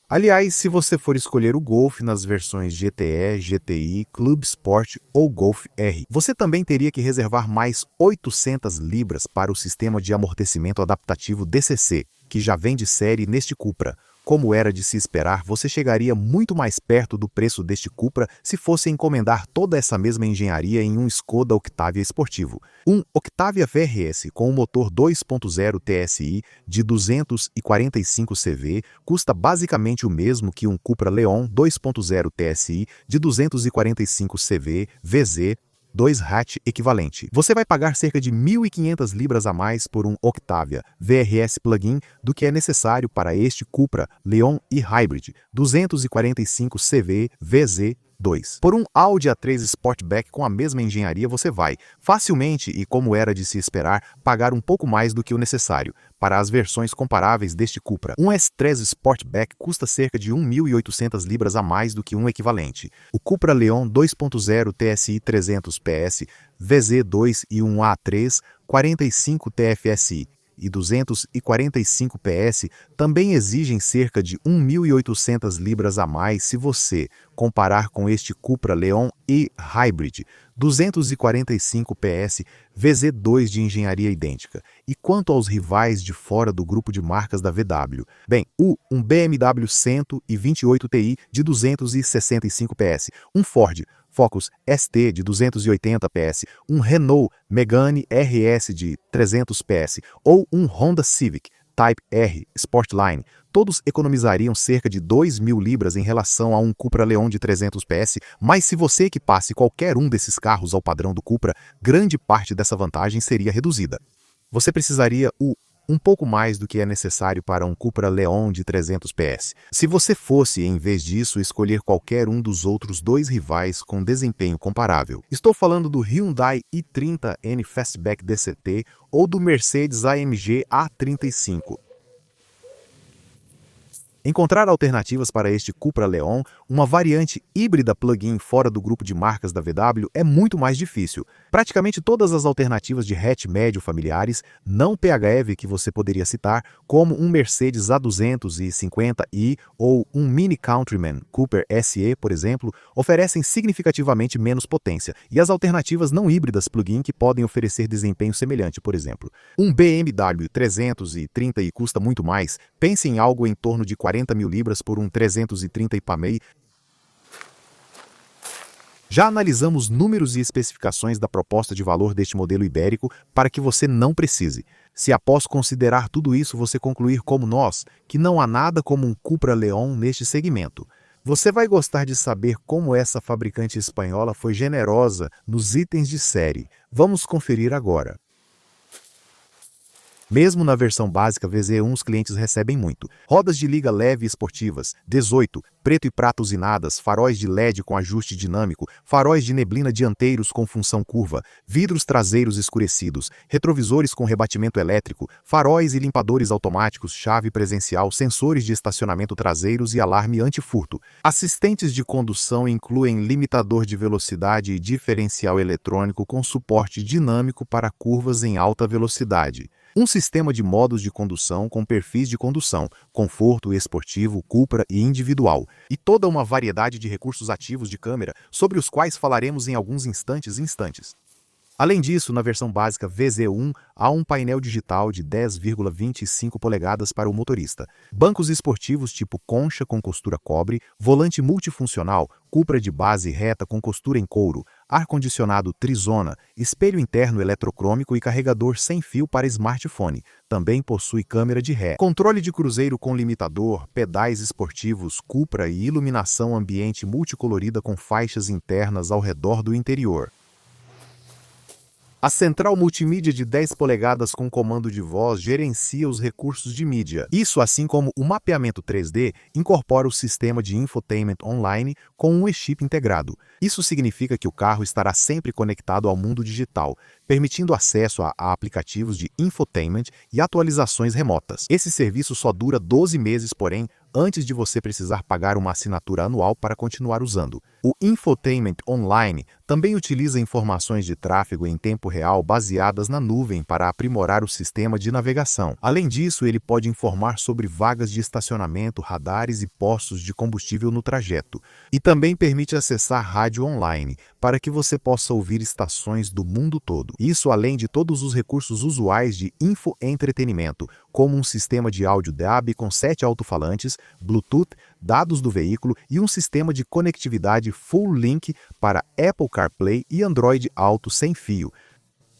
Aliás, se você for escolher o Golf nas versões GTE, GTI, Club Sport ou Golf R, você também teria que reservar mais 800 libras para o sistema de amortecimento adaptativo DCC, que já vem de série neste Cupra. Como era de se esperar, você chegaria muito mais perto do preço deste Cupra se fosse encomendar toda essa mesma engenharia em um Skoda Octavia esportivo. Um Octavia VRS com um motor 2.0 TSI de 245 CV custa basicamente o mesmo que um Cupra Leon 2.0 TSI de 245 CV VZ 2 hatch equivalente. Você vai pagar cerca de 1.500 libras a mais por um Octavia VRS plug-in do que é necessário para este Cupra Leon e Hybrid 245 CV VZ2. Por um Audi A3 Sportback com a mesma engenharia você vai, facilmente e como era de se esperar, pagar um pouco mais do que o necessário para as versões comparáveis deste Cupra. Um S3 Sportback custa cerca de 1.800 libras a mais do que um equivalente. O Cupra Leon 2.0 TSI 300 PS VZ2 e um A3 45 TFSI e 245 PS também exigem cerca de 1.800 libras a mais se você comparar com este Cupra Leon e Hybrid 245 PS VZ2 de engenharia idêntica. E quanto aos rivais de fora do grupo de marcas da VW? Bem, um BMW 128 Ti de 265 PS, um Ford Focus ST de 280 PS, um Renault Megane RS de 300 PS ou um Honda Civic Type R Sportline, todos economizariam cerca de 2.000 libras em relação a um Cupra Leon de 300 PS, mas se você equipasse qualquer um desses carros ao padrão do Cupra, grande parte dessa vantagem seria reduzida. Você precisaria um pouco mais do que é necessário para um Cupra Leon de 300 PS. Se você fosse, em vez disso, escolher qualquer um dos outros dois rivais com desempenho comparável. Estou falando do Hyundai i30N Fastback DCT ou do Mercedes AMG A35. Encontrar alternativas para este Cupra Leon, uma variante híbrida plug-in fora do grupo de marcas da VW, é muito mais difícil. Praticamente todas as alternativas de hatch médio familiares, não PHEV que você poderia citar, como um Mercedes A250i ou um Mini Countryman Cooper SE, por exemplo, oferecem significativamente menos potência, e as alternativas não híbridas plug-in que podem oferecer desempenho semelhante, por exemplo. Um BMW 330i custa muito mais, pense em algo em torno de 40.000 libras por um 330 IPAMEI. Já analisamos números e especificações da proposta de valor deste modelo ibérico para que você não precise. Se após considerar tudo isso você concluir como nós, que não há nada como um Cupra Leon neste segmento, você vai gostar de saber como essa fabricante espanhola foi generosa nos itens de série. Vamos conferir agora. Mesmo na versão básica VZ1 os clientes recebem muito. Rodas de liga leve esportivas, 18, preto e prata usinadas, faróis de LED com ajuste dinâmico, faróis de neblina dianteiros com função curva, vidros traseiros escurecidos, retrovisores com rebatimento elétrico, faróis e limpadores automáticos, chave presencial, sensores de estacionamento traseiros e alarme antifurto. Assistentes de condução incluem limitador de velocidade e diferencial eletrônico com suporte dinâmico para curvas em alta velocidade. Um sistema de modos de condução com perfis de condução, conforto esportivo, Cupra e individual, e toda uma variedade de recursos ativos de câmera, sobre os quais falaremos em alguns instantes. Além disso, na versão básica VZ1, há um painel digital de 10,25 polegadas para o motorista, bancos esportivos tipo concha com costura cobre, volante multifuncional, Cupra de base reta com costura em couro, ar-condicionado trizona, espelho interno eletrocrômico e carregador sem fio para smartphone. Também possui câmera de ré, controle de cruzeiro com limitador, pedais esportivos, Cupra e iluminação ambiente multicolorida com faixas internas ao redor do interior. A central multimídia de 10 polegadas com comando de voz gerencia os recursos de mídia. Isso, assim como o mapeamento 3D, incorpora o sistema de infotainment online com um e-chip integrado. Isso significa que o carro estará sempre conectado ao mundo digital, permitindo acesso a aplicativos de infotainment e atualizações remotas. Esse serviço só dura 12 meses, porém, antes de você precisar pagar uma assinatura anual para continuar usando. O Infotainment Online também utiliza informações de tráfego em tempo real baseadas na nuvem para aprimorar o sistema de navegação. Além disso, ele pode informar sobre vagas de estacionamento, radares e postos de combustível no trajeto. E também permite acessar rádio online, para que você possa ouvir estações do mundo todo. Isso além de todos os recursos usuais de infoentretenimento, como um sistema de áudio DAB com 7 alto-falantes, Bluetooth, dados do veículo e um sistema de conectividade Full Link para Apple CarPlay e Android Auto sem fio.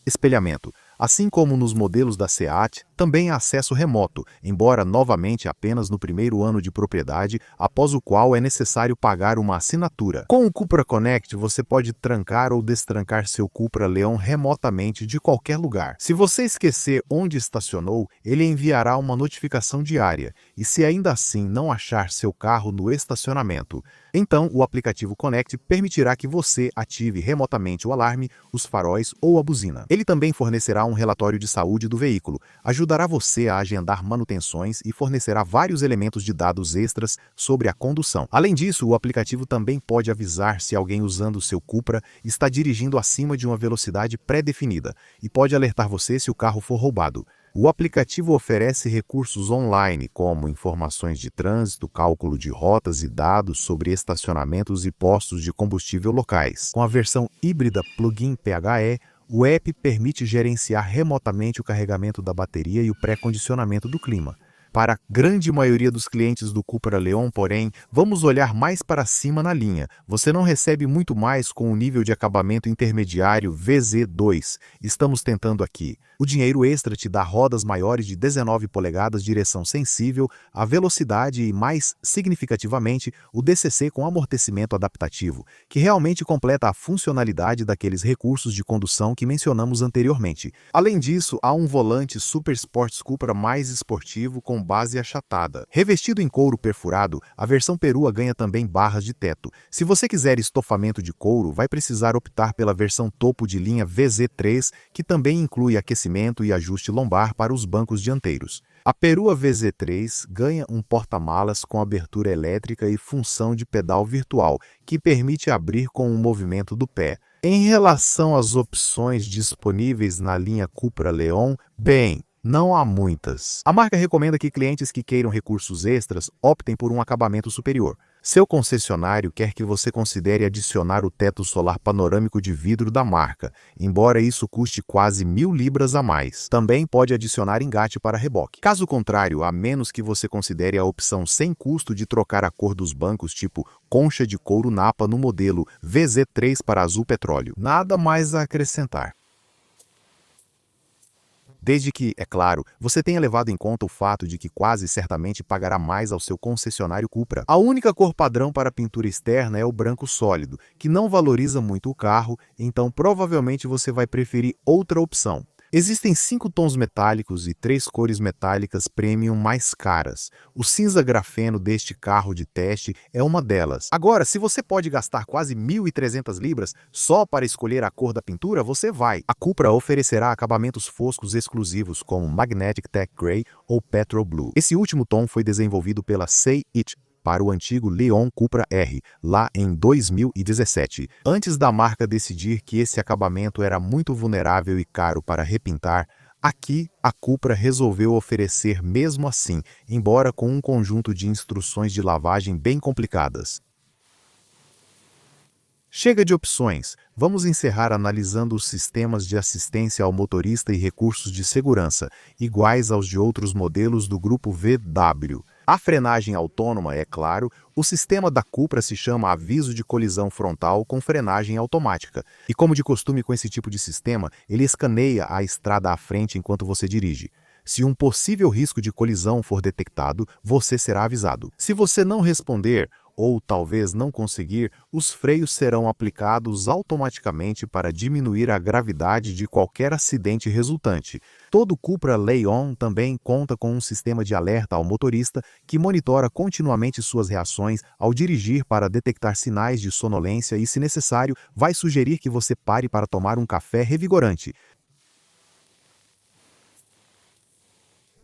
Espelhamento. Assim como nos modelos da SEAT, também há acesso remoto, embora novamente apenas no primeiro ano de propriedade, após o qual é necessário pagar uma assinatura. Com o Cupra Connect, você pode trancar ou destrancar seu Cupra Leon remotamente de qualquer lugar. Se você esquecer onde estacionou, ele enviará uma notificação diária, e se ainda assim não achar seu carro no estacionamento, então o aplicativo Connect permitirá que você ative remotamente o alarme, os faróis ou a buzina. Ele também fornecerá um relatório de saúde do veículo, ajudará você a agendar manutenções e fornecerá vários elementos de dados extras sobre a condução. Além disso, o aplicativo também pode avisar se alguém usando seu Cupra está dirigindo acima de uma velocidade pré-definida e pode alertar você se o carro for roubado. O aplicativo oferece recursos online, como informações de trânsito, cálculo de rotas e dados sobre estacionamentos e postos de combustível locais. Com a versão híbrida Plug-in PHE, o app permite gerenciar remotamente o carregamento da bateria e o pré-condicionamento do clima. Para a grande maioria dos clientes do Cupra Leon, porém, vamos olhar mais para cima na linha. Você não recebe muito mais com o nível de acabamento intermediário VZ2. Estamos tentando aqui. O dinheiro extra te dá rodas maiores de 19 polegadas, direção sensível, a velocidade e, mais significativamente, o DCC com amortecimento adaptativo, que realmente completa a funcionalidade daqueles recursos de condução que mencionamos anteriormente. Além disso, há um volante Super Sports Cupra mais esportivo com base achatada. Revestido em couro perfurado, a versão perua ganha também barras de teto. Se você quiser estofamento de couro, vai precisar optar pela versão topo de linha VZ3, que também inclui aquecimento e ajuste lombar para os bancos dianteiros. A perua VZ3 ganha um porta-malas com abertura elétrica e função de pedal virtual, que permite abrir com o movimento do pé. Em relação às opções disponíveis na linha Cupra Leon, bem, não há muitas. A marca recomenda que clientes que queiram recursos extras optem por um acabamento superior. Seu concessionário quer que você considere adicionar o teto solar panorâmico de vidro da marca, embora isso custe quase 1.000 libras a mais. Também pode adicionar engate para reboque. Caso contrário, a menos que você considere a opção sem custo de trocar a cor dos bancos tipo concha de couro napa no modelo VZ3 para azul petróleo. Nada mais a acrescentar. Desde que, é claro, você tenha levado em conta o fato de que quase certamente pagará mais ao seu concessionário Cupra. A única cor padrão para a pintura externa é o branco sólido, que não valoriza muito o carro, então provavelmente você vai preferir outra opção. Existem 5 tons metálicos e 3 cores metálicas premium mais caras. O cinza grafeno deste carro de teste é uma delas. Agora, se você pode gastar quase 1.300 libras só para escolher a cor da pintura, você vai. A Cupra oferecerá acabamentos foscos exclusivos como Magnetic Tech Grey ou Petrol Blue. Esse último tom foi desenvolvido pela Say It para o antigo Leon Cupra R, lá em 2017. Antes da marca decidir que esse acabamento era muito vulnerável e caro para repintar, aqui a Cupra resolveu oferecer mesmo assim, embora com um conjunto de instruções de lavagem bem complicadas. Chega de opções, vamos encerrar analisando os sistemas de assistência ao motorista e recursos de segurança, iguais aos de outros modelos do grupo VW. A frenagem autônoma, é claro, o sistema da Cupra se chama aviso de colisão frontal com frenagem automática. E como de costume com esse tipo de sistema, ele escaneia a estrada à frente enquanto você dirige. Se um possível risco de colisão for detectado, você será avisado. Se você não responder, ou talvez não conseguir, os freios serão aplicados automaticamente para diminuir a gravidade de qualquer acidente resultante. Todo Cupra Leon também conta com um sistema de alerta ao motorista que monitora continuamente suas reações ao dirigir para detectar sinais de sonolência e, se necessário, vai sugerir que você pare para tomar um café revigorante.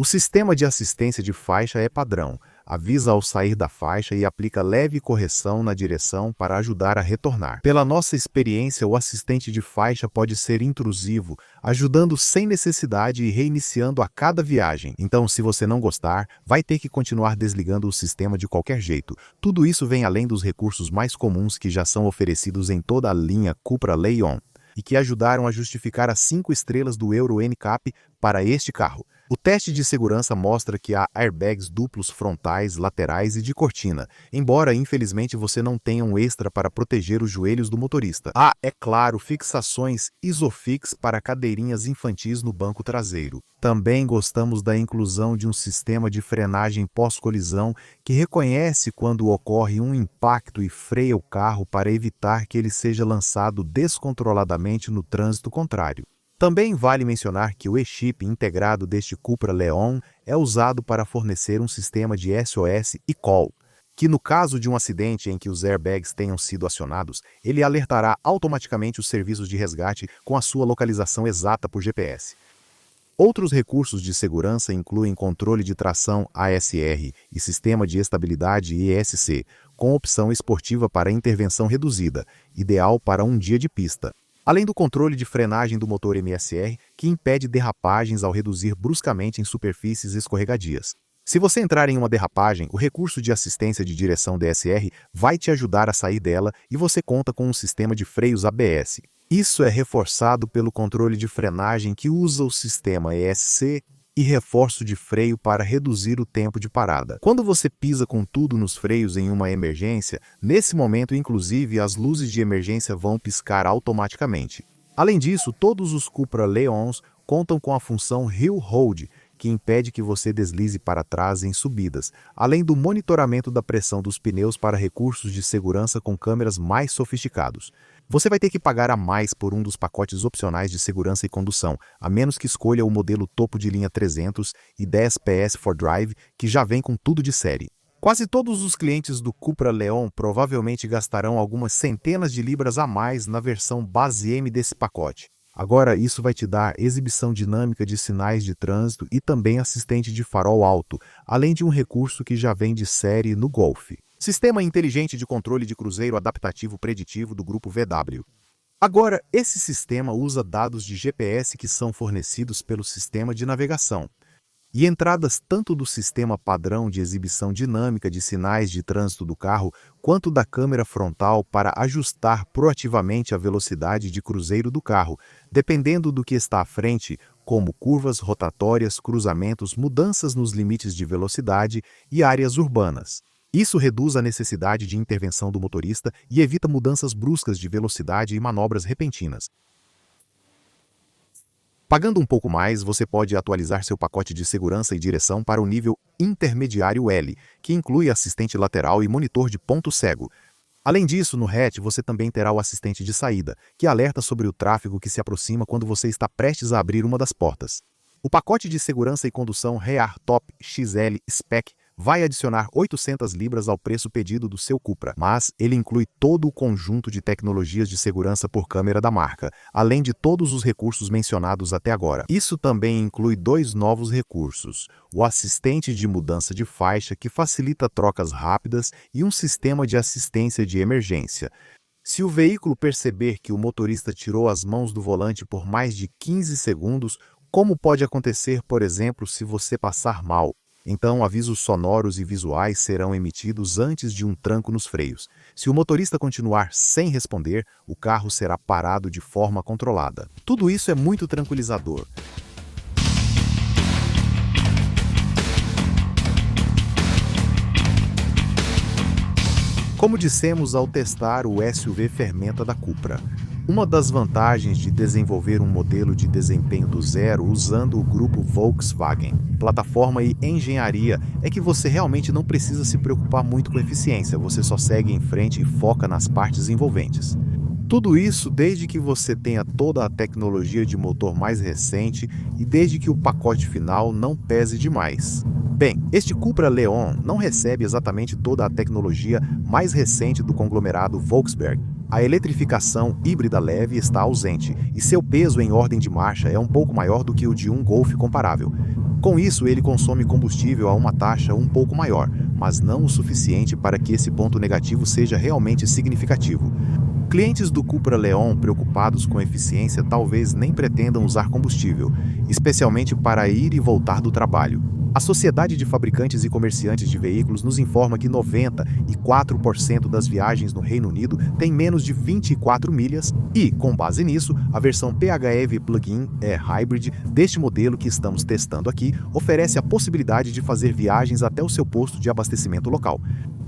O sistema de assistência de faixa é padrão. avisa ao sair da faixa e aplica leve correção na direção para ajudar a retornar. Pela nossa experiência, o assistente de faixa pode ser intrusivo, ajudando sem necessidade e reiniciando a cada viagem. Então, se você não gostar, vai ter que continuar desligando o sistema de qualquer jeito. Tudo isso vem além dos recursos mais comuns que já são oferecidos em toda a linha Cupra Leon e que ajudaram a justificar as 5 estrelas do Euro NCAP para este carro. O teste de segurança mostra que há airbags duplos frontais, laterais e de cortina, embora infelizmente você não tenha um extra para proteger os joelhos do motorista. Há, é claro, fixações Isofix para cadeirinhas infantis no banco traseiro. Também gostamos da inclusão de um sistema de frenagem pós-colisão que reconhece quando ocorre um impacto e freia o carro para evitar que ele seja lançado descontroladamente no trânsito contrário. Também vale mencionar que o e-chip integrado deste Cupra Leon é usado para fornecer um sistema de SOS e call, que no caso de um acidente em que os airbags tenham sido acionados, ele alertará automaticamente os serviços de resgate com a sua localização exata por GPS. Outros recursos de segurança incluem controle de tração ASR e sistema de estabilidade ESC, com opção esportiva para intervenção reduzida, ideal para um dia de pista. Além do controle de frenagem do motor MSR, que impede derrapagens ao reduzir bruscamente em superfícies escorregadias. Se você entrar em uma derrapagem, o recurso de assistência de direção DSR vai te ajudar a sair dela e você conta com um sistema de freios ABS. Isso é reforçado pelo controle de frenagem que usa o sistema ESC e reforço de freio para reduzir o tempo de parada. Quando você pisa com tudo nos freios em uma emergência, nesse momento, inclusive, as luzes de emergência vão piscar automaticamente. Além disso, todos os Cupra Leons contam com a função Hill Hold, que impede que você deslize para trás em subidas, além do monitoramento da pressão dos pneus para recursos de segurança com câmeras mais sofisticados. Você vai ter que pagar a mais por um dos pacotes opcionais de segurança e condução, a menos que escolha o modelo topo de linha 300 e 10 PS for Drive, que já vem com tudo de série. Quase todos os clientes do Cupra Leon provavelmente gastarão algumas centenas de libras a mais na versão base M desse pacote. Agora, isso vai te dar exibição dinâmica de sinais de trânsito e também assistente de farol alto, além de um recurso que já vem de série no Golf. Sistema inteligente de controle de cruzeiro adaptativo preditivo do grupo VW. Agora, esse sistema usa dados de GPS que são fornecidos pelo sistema de navegação e entradas tanto do sistema padrão de exibição dinâmica de sinais de trânsito do carro, quanto da câmera frontal para ajustar proativamente a velocidade de cruzeiro do carro, dependendo do que está à frente, como curvas rotatórias, cruzamentos, mudanças nos limites de velocidade e áreas urbanas. Isso reduz a necessidade de intervenção do motorista e evita mudanças bruscas de velocidade e manobras repentinas. Pagando um pouco mais, você pode atualizar seu pacote de segurança e direção para o nível intermediário L, que inclui assistente lateral e monitor de ponto cego. Além disso, no hatch você também terá o assistente de saída, que alerta sobre o tráfego que se aproxima quando você está prestes a abrir uma das portas. O pacote de segurança e condução Rear Top XL Spec vai adicionar 800 libras ao preço pedido do seu Cupra, mas ele inclui todo o conjunto de tecnologias de segurança por câmera da marca, além de todos os recursos mencionados até agora. Isso também inclui 2 novos recursos: o assistente de mudança de faixa, que facilita trocas rápidas, e um sistema de assistência de emergência. Se o veículo perceber que o motorista tirou as mãos do volante por mais de 15 segundos, como pode acontecer, por exemplo, se você passar mal, então avisos sonoros e visuais serão emitidos antes de um tranco nos freios. Se o motorista continuar sem responder, o carro será parado de forma controlada. Tudo isso é muito tranquilizador. Como dissemos ao testar o SUV Fermenta da Cupra, uma das vantagens de desenvolver um modelo de desempenho do zero usando o grupo Volkswagen, plataforma e engenharia, é que você realmente não precisa se preocupar muito com eficiência, você só segue em frente e foca nas partes envolventes. Tudo isso desde que você tenha toda a tecnologia de motor mais recente e desde que o pacote final não pese demais. Bem, este Cupra Leon não recebe exatamente toda a tecnologia mais recente do conglomerado Volkswagen, A eletrificação híbrida leve está ausente, e seu peso em ordem de marcha é um pouco maior do que o de um Golf comparável. Com isso, ele consome combustível a uma taxa um pouco maior, mas não o suficiente para que esse ponto negativo seja realmente significativo. Clientes do Cupra Leon preocupados com eficiência talvez nem pretendam usar combustível, especialmente para ir e voltar do trabalho. A Sociedade de Fabricantes e Comerciantes de Veículos nos informa que 94% das viagens no Reino Unido têm menos de 24 milhas e, com base nisso, a versão PHEV Plug-in Hybrid deste modelo que estamos testando aqui oferece a possibilidade de fazer viagens até o seu posto de abastecimento local.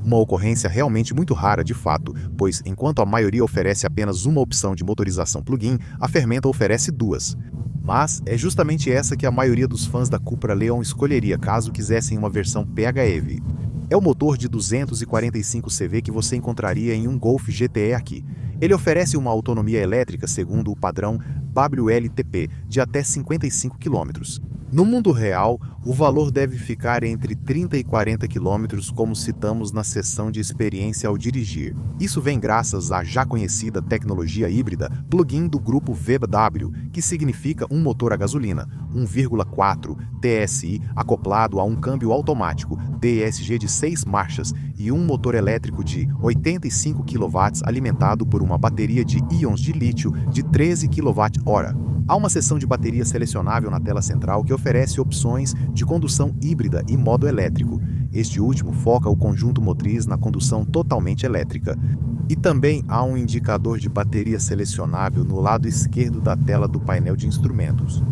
Uma ocorrência realmente muito rara de fato, pois enquanto a maioria oferece apenas uma opção de motorização plug-in, a Fermenta oferece duas. Mas é justamente essa que a maioria dos fãs da Cupra Leon escolheria caso quisessem uma versão PHEV. É o motor de 245 CV que você encontraria em um Golf GTE aqui. Ele oferece uma autonomia elétrica segundo o padrão WLTP de até 55 km. No mundo real, o valor deve ficar entre 30 e 40 km, como citamos na seção de experiência ao dirigir. Isso vem graças à já conhecida tecnologia híbrida plug-in do grupo VW, que significa um motor a gasolina, 1,4 TSI acoplado a um câmbio automático DSG de 6 marchas e um motor elétrico de 85 kW alimentado por uma bateria de íons de lítio de 13 kWh. Há uma seção de bateria selecionável na tela central que oferece opções de condução híbrida e modo elétrico. Este último foca o conjunto motriz na condução totalmente elétrica. E também há um indicador de bateria selecionável no lado esquerdo da tela do painel de instrumentos.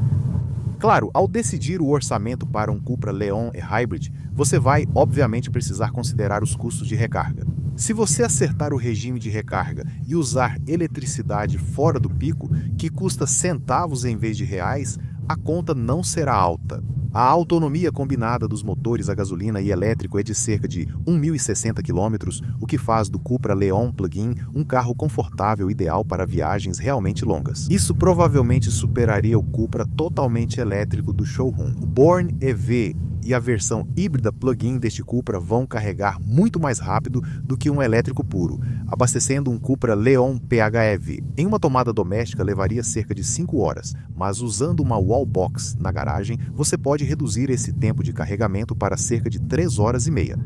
Claro, ao decidir o orçamento para um Cupra Leon Hybrid, você vai, obviamente, precisar considerar os custos de recarga. Se você acertar o regime de recarga e usar eletricidade fora do pico, que custa centavos em vez de reais, a conta não será alta. A autonomia combinada dos motores a gasolina e elétrico é de cerca de 1.060 km, o que faz do Cupra Leon Plug-in um carro confortável ideal para viagens realmente longas. Isso provavelmente superaria o Cupra totalmente elétrico do showroom. O Born EV e a versão híbrida plug-in deste Cupra vão carregar muito mais rápido do que um elétrico puro, abastecendo um Cupra Leon PHEV. Em uma tomada doméstica levaria cerca de 5 horas, mas usando uma wallbox na garagem, você pode reduzir esse tempo de carregamento para cerca de 3 horas e meia.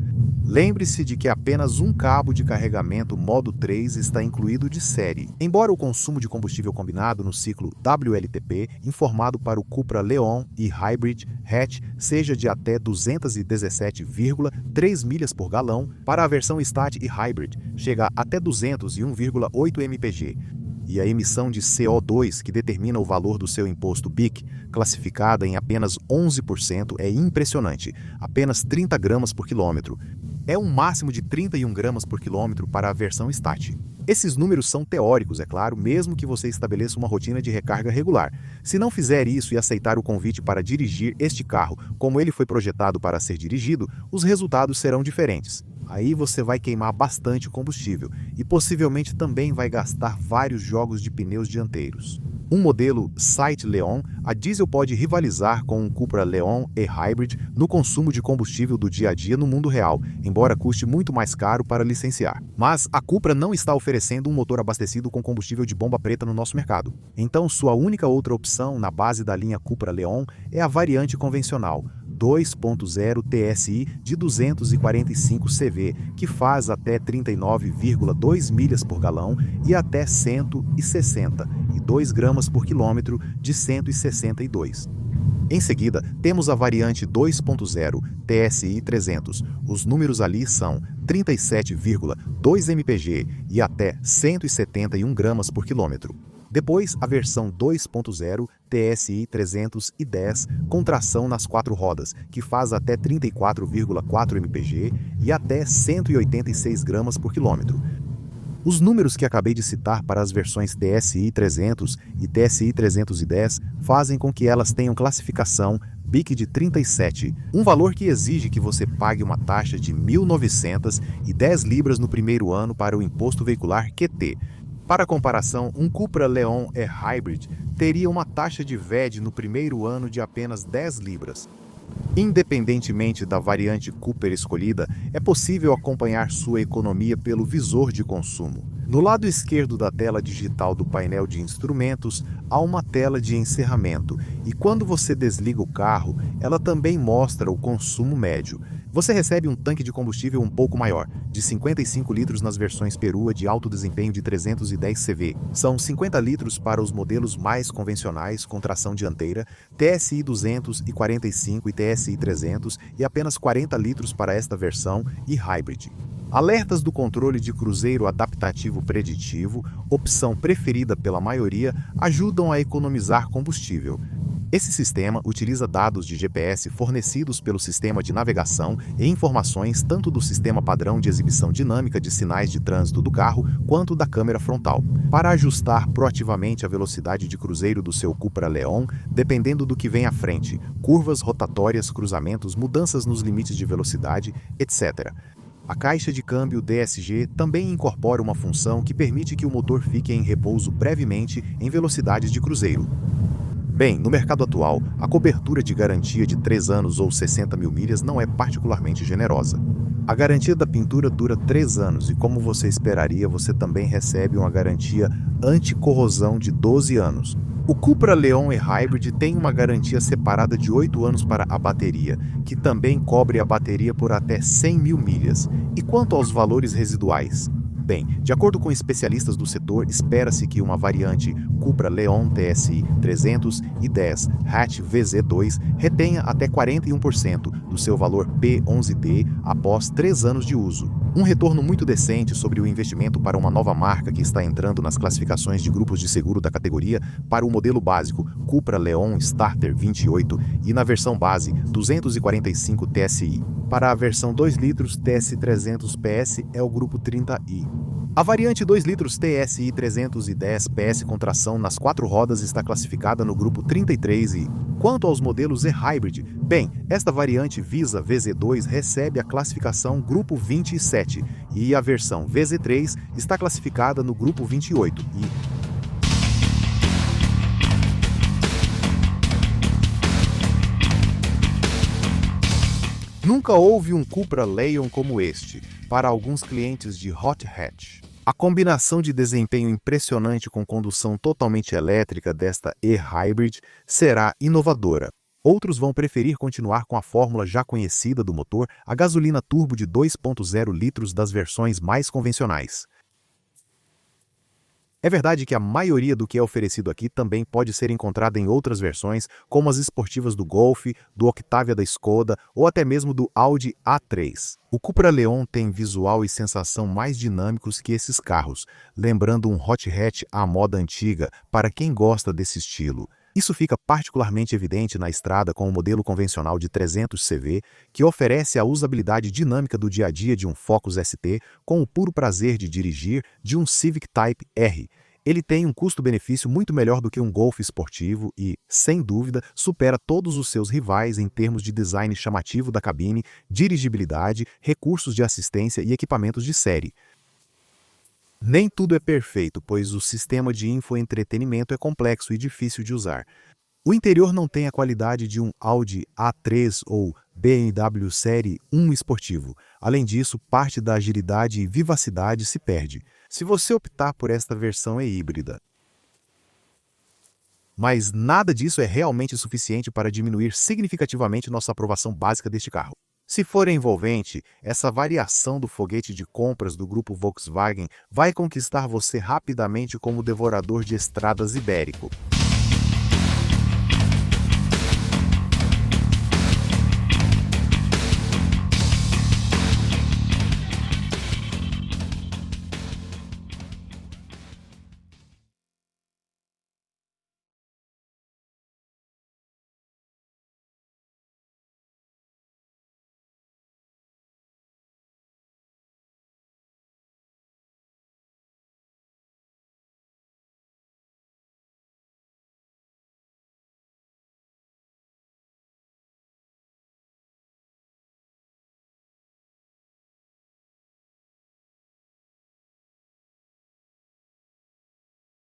Lembre-se de que apenas um cabo de carregamento modo 3 está incluído de série. Embora o consumo de combustível combinado no ciclo WLTP, informado para o Cupra Leon e Hybrid Hatch, seja de até 217,3 milhas por galão, para a versão Stat e Hybrid chega até 201,8 mpg. E a emissão de CO2, que determina o valor do seu imposto BIC, classificada em apenas 11%, é impressionante, apenas 30 gramas por quilômetro. É um máximo de 31 gramas por quilômetro para a versão Stat. Esses números são teóricos, é claro, mesmo que você estabeleça uma rotina de recarga regular. Se não fizer isso e aceitar o convite para dirigir este carro como ele foi projetado para ser dirigido, os resultados serão diferentes. Aí você vai queimar bastante combustível e possivelmente também vai gastar vários jogos de pneus dianteiros. Um modelo Sight Leon, a diesel pode rivalizar com um Cupra Leon e-Hybrid no consumo de combustível do dia a dia no mundo real, embora custe muito mais caro para licenciar. Mas a Cupra não está oferecendo um motor abastecido com combustível de bomba preta no nosso mercado. Então sua única outra opção na base da linha Cupra Leon é a variante convencional, 2.0 TSI de 245 CV, que faz até 39,2 milhas por galão e até 162 gramas por quilômetro de 162. Em seguida, temos a variante 2.0 TSI 300. Os números ali são 37,2 mpg e até 171 gramas por quilômetro. Depois, a versão 2.0 TSI 310 com tração nas 4 rodas, que faz até 34,4 mpg e até 186 gramas por quilômetro. Os números que acabei de citar para as versões TSI 300 e TSI 310 fazem com que elas tenham classificação BIC de 37, um valor que exige que você pague uma taxa de 1.910 libras no primeiro ano para o imposto veicular QT. Para comparação, um Cupra Leon e-Hybrid teria uma taxa de VED no primeiro ano de apenas 10 libras. Independentemente da variante Cooper escolhida, é possível acompanhar sua economia pelo visor de consumo. No lado esquerdo da tela digital do painel de instrumentos, há uma tela de encerramento, e quando você desliga o carro, ela também mostra o consumo médio. Você recebe um tanque de combustível um pouco maior, de 55 litros nas versões perua de alto desempenho de 310 CV. São 50 litros para os modelos mais convencionais com tração dianteira, TSI 245 e TSI 300, e apenas 40 litros para esta versão e Hybrid. Alertas do controle de cruzeiro adaptativo preditivo, opção preferida pela maioria, ajudam a economizar combustível. Esse sistema utiliza dados de GPS fornecidos pelo sistema de navegação e informações tanto do sistema padrão de exibição dinâmica de sinais de trânsito do carro quanto da câmera frontal, para ajustar proativamente a velocidade de cruzeiro do seu Cupra Leon, dependendo do que vem à frente, curvas rotatórias, cruzamentos, mudanças nos limites de velocidade, etc. A caixa de câmbio DSG também incorpora uma função que permite que o motor fique em repouso brevemente em velocidades de cruzeiro. Bem, no mercado atual, a cobertura de garantia de 3 anos ou 60 mil milhas não é particularmente generosa. A garantia da pintura dura 3 anos e, como você esperaria, você também recebe uma garantia anti-corrosão de 12 anos. O Cupra Leon e Hybrid tem uma garantia separada de 8 anos para a bateria, que também cobre a bateria por até 100 mil milhas. E quanto aos valores residuais? Bem, de acordo com especialistas do setor, espera-se que uma variante Cupra Leon TSI 310 Hatch VZ2 retenha até 41% do seu valor P11D após 3 anos de uso. Um retorno muito decente sobre o investimento para uma nova marca que está entrando nas classificações de grupos de seguro da categoria para o modelo básico Cupra Leon Starter 28 e na versão base 245 TSI. Para a versão 2 litros TSI 300 PS é o grupo 30i. A variante 2 litros TSI 310 PS com tração nas 4 rodas está classificada no grupo 33i. Quanto aos modelos e-Hybrid, bem, esta variante Visa VZ2 recebe a classificação grupo 27 e a versão VZ3 está classificada no grupo 28 e nunca houve um Cupra Leon como este, para alguns clientes de Hot Hatch. A combinação de desempenho impressionante com condução totalmente elétrica desta e-Hybrid será inovadora. Outros vão preferir continuar com a fórmula já conhecida do motor a gasolina turbo de 2.0 litros das versões mais convencionais. É verdade que a maioria do que é oferecido aqui também pode ser encontrada em outras versões, como as esportivas do Golf, do Octavia da Skoda ou até mesmo do Audi A3. O Cupra Leon tem visual e sensação mais dinâmicos que esses carros, lembrando um hot hatch à moda antiga, para quem gosta desse estilo. Isso fica particularmente evidente na estrada com o modelo convencional de 300 CV, que oferece a usabilidade dinâmica do dia a dia de um Focus ST com o puro prazer de dirigir de um Civic Type R. Ele tem um custo-benefício muito melhor do que um Golf esportivo e, sem dúvida, supera todos os seus rivais em termos de design chamativo da cabine, dirigibilidade, recursos de assistência e equipamentos de série. Nem tudo é perfeito, pois o sistema de infoentretenimento é complexo e difícil de usar. O interior não tem a qualidade de um Audi A3 ou BMW Série 1 esportivo. Além disso, parte da agilidade e vivacidade se perde, se você optar por esta versão híbrida. Mas nada disso é realmente suficiente para diminuir significativamente nossa aprovação básica deste carro. Se for envolvente, essa variação do foguete de compras do grupo Volkswagen vai conquistar você rapidamente como devorador de estradas ibérico.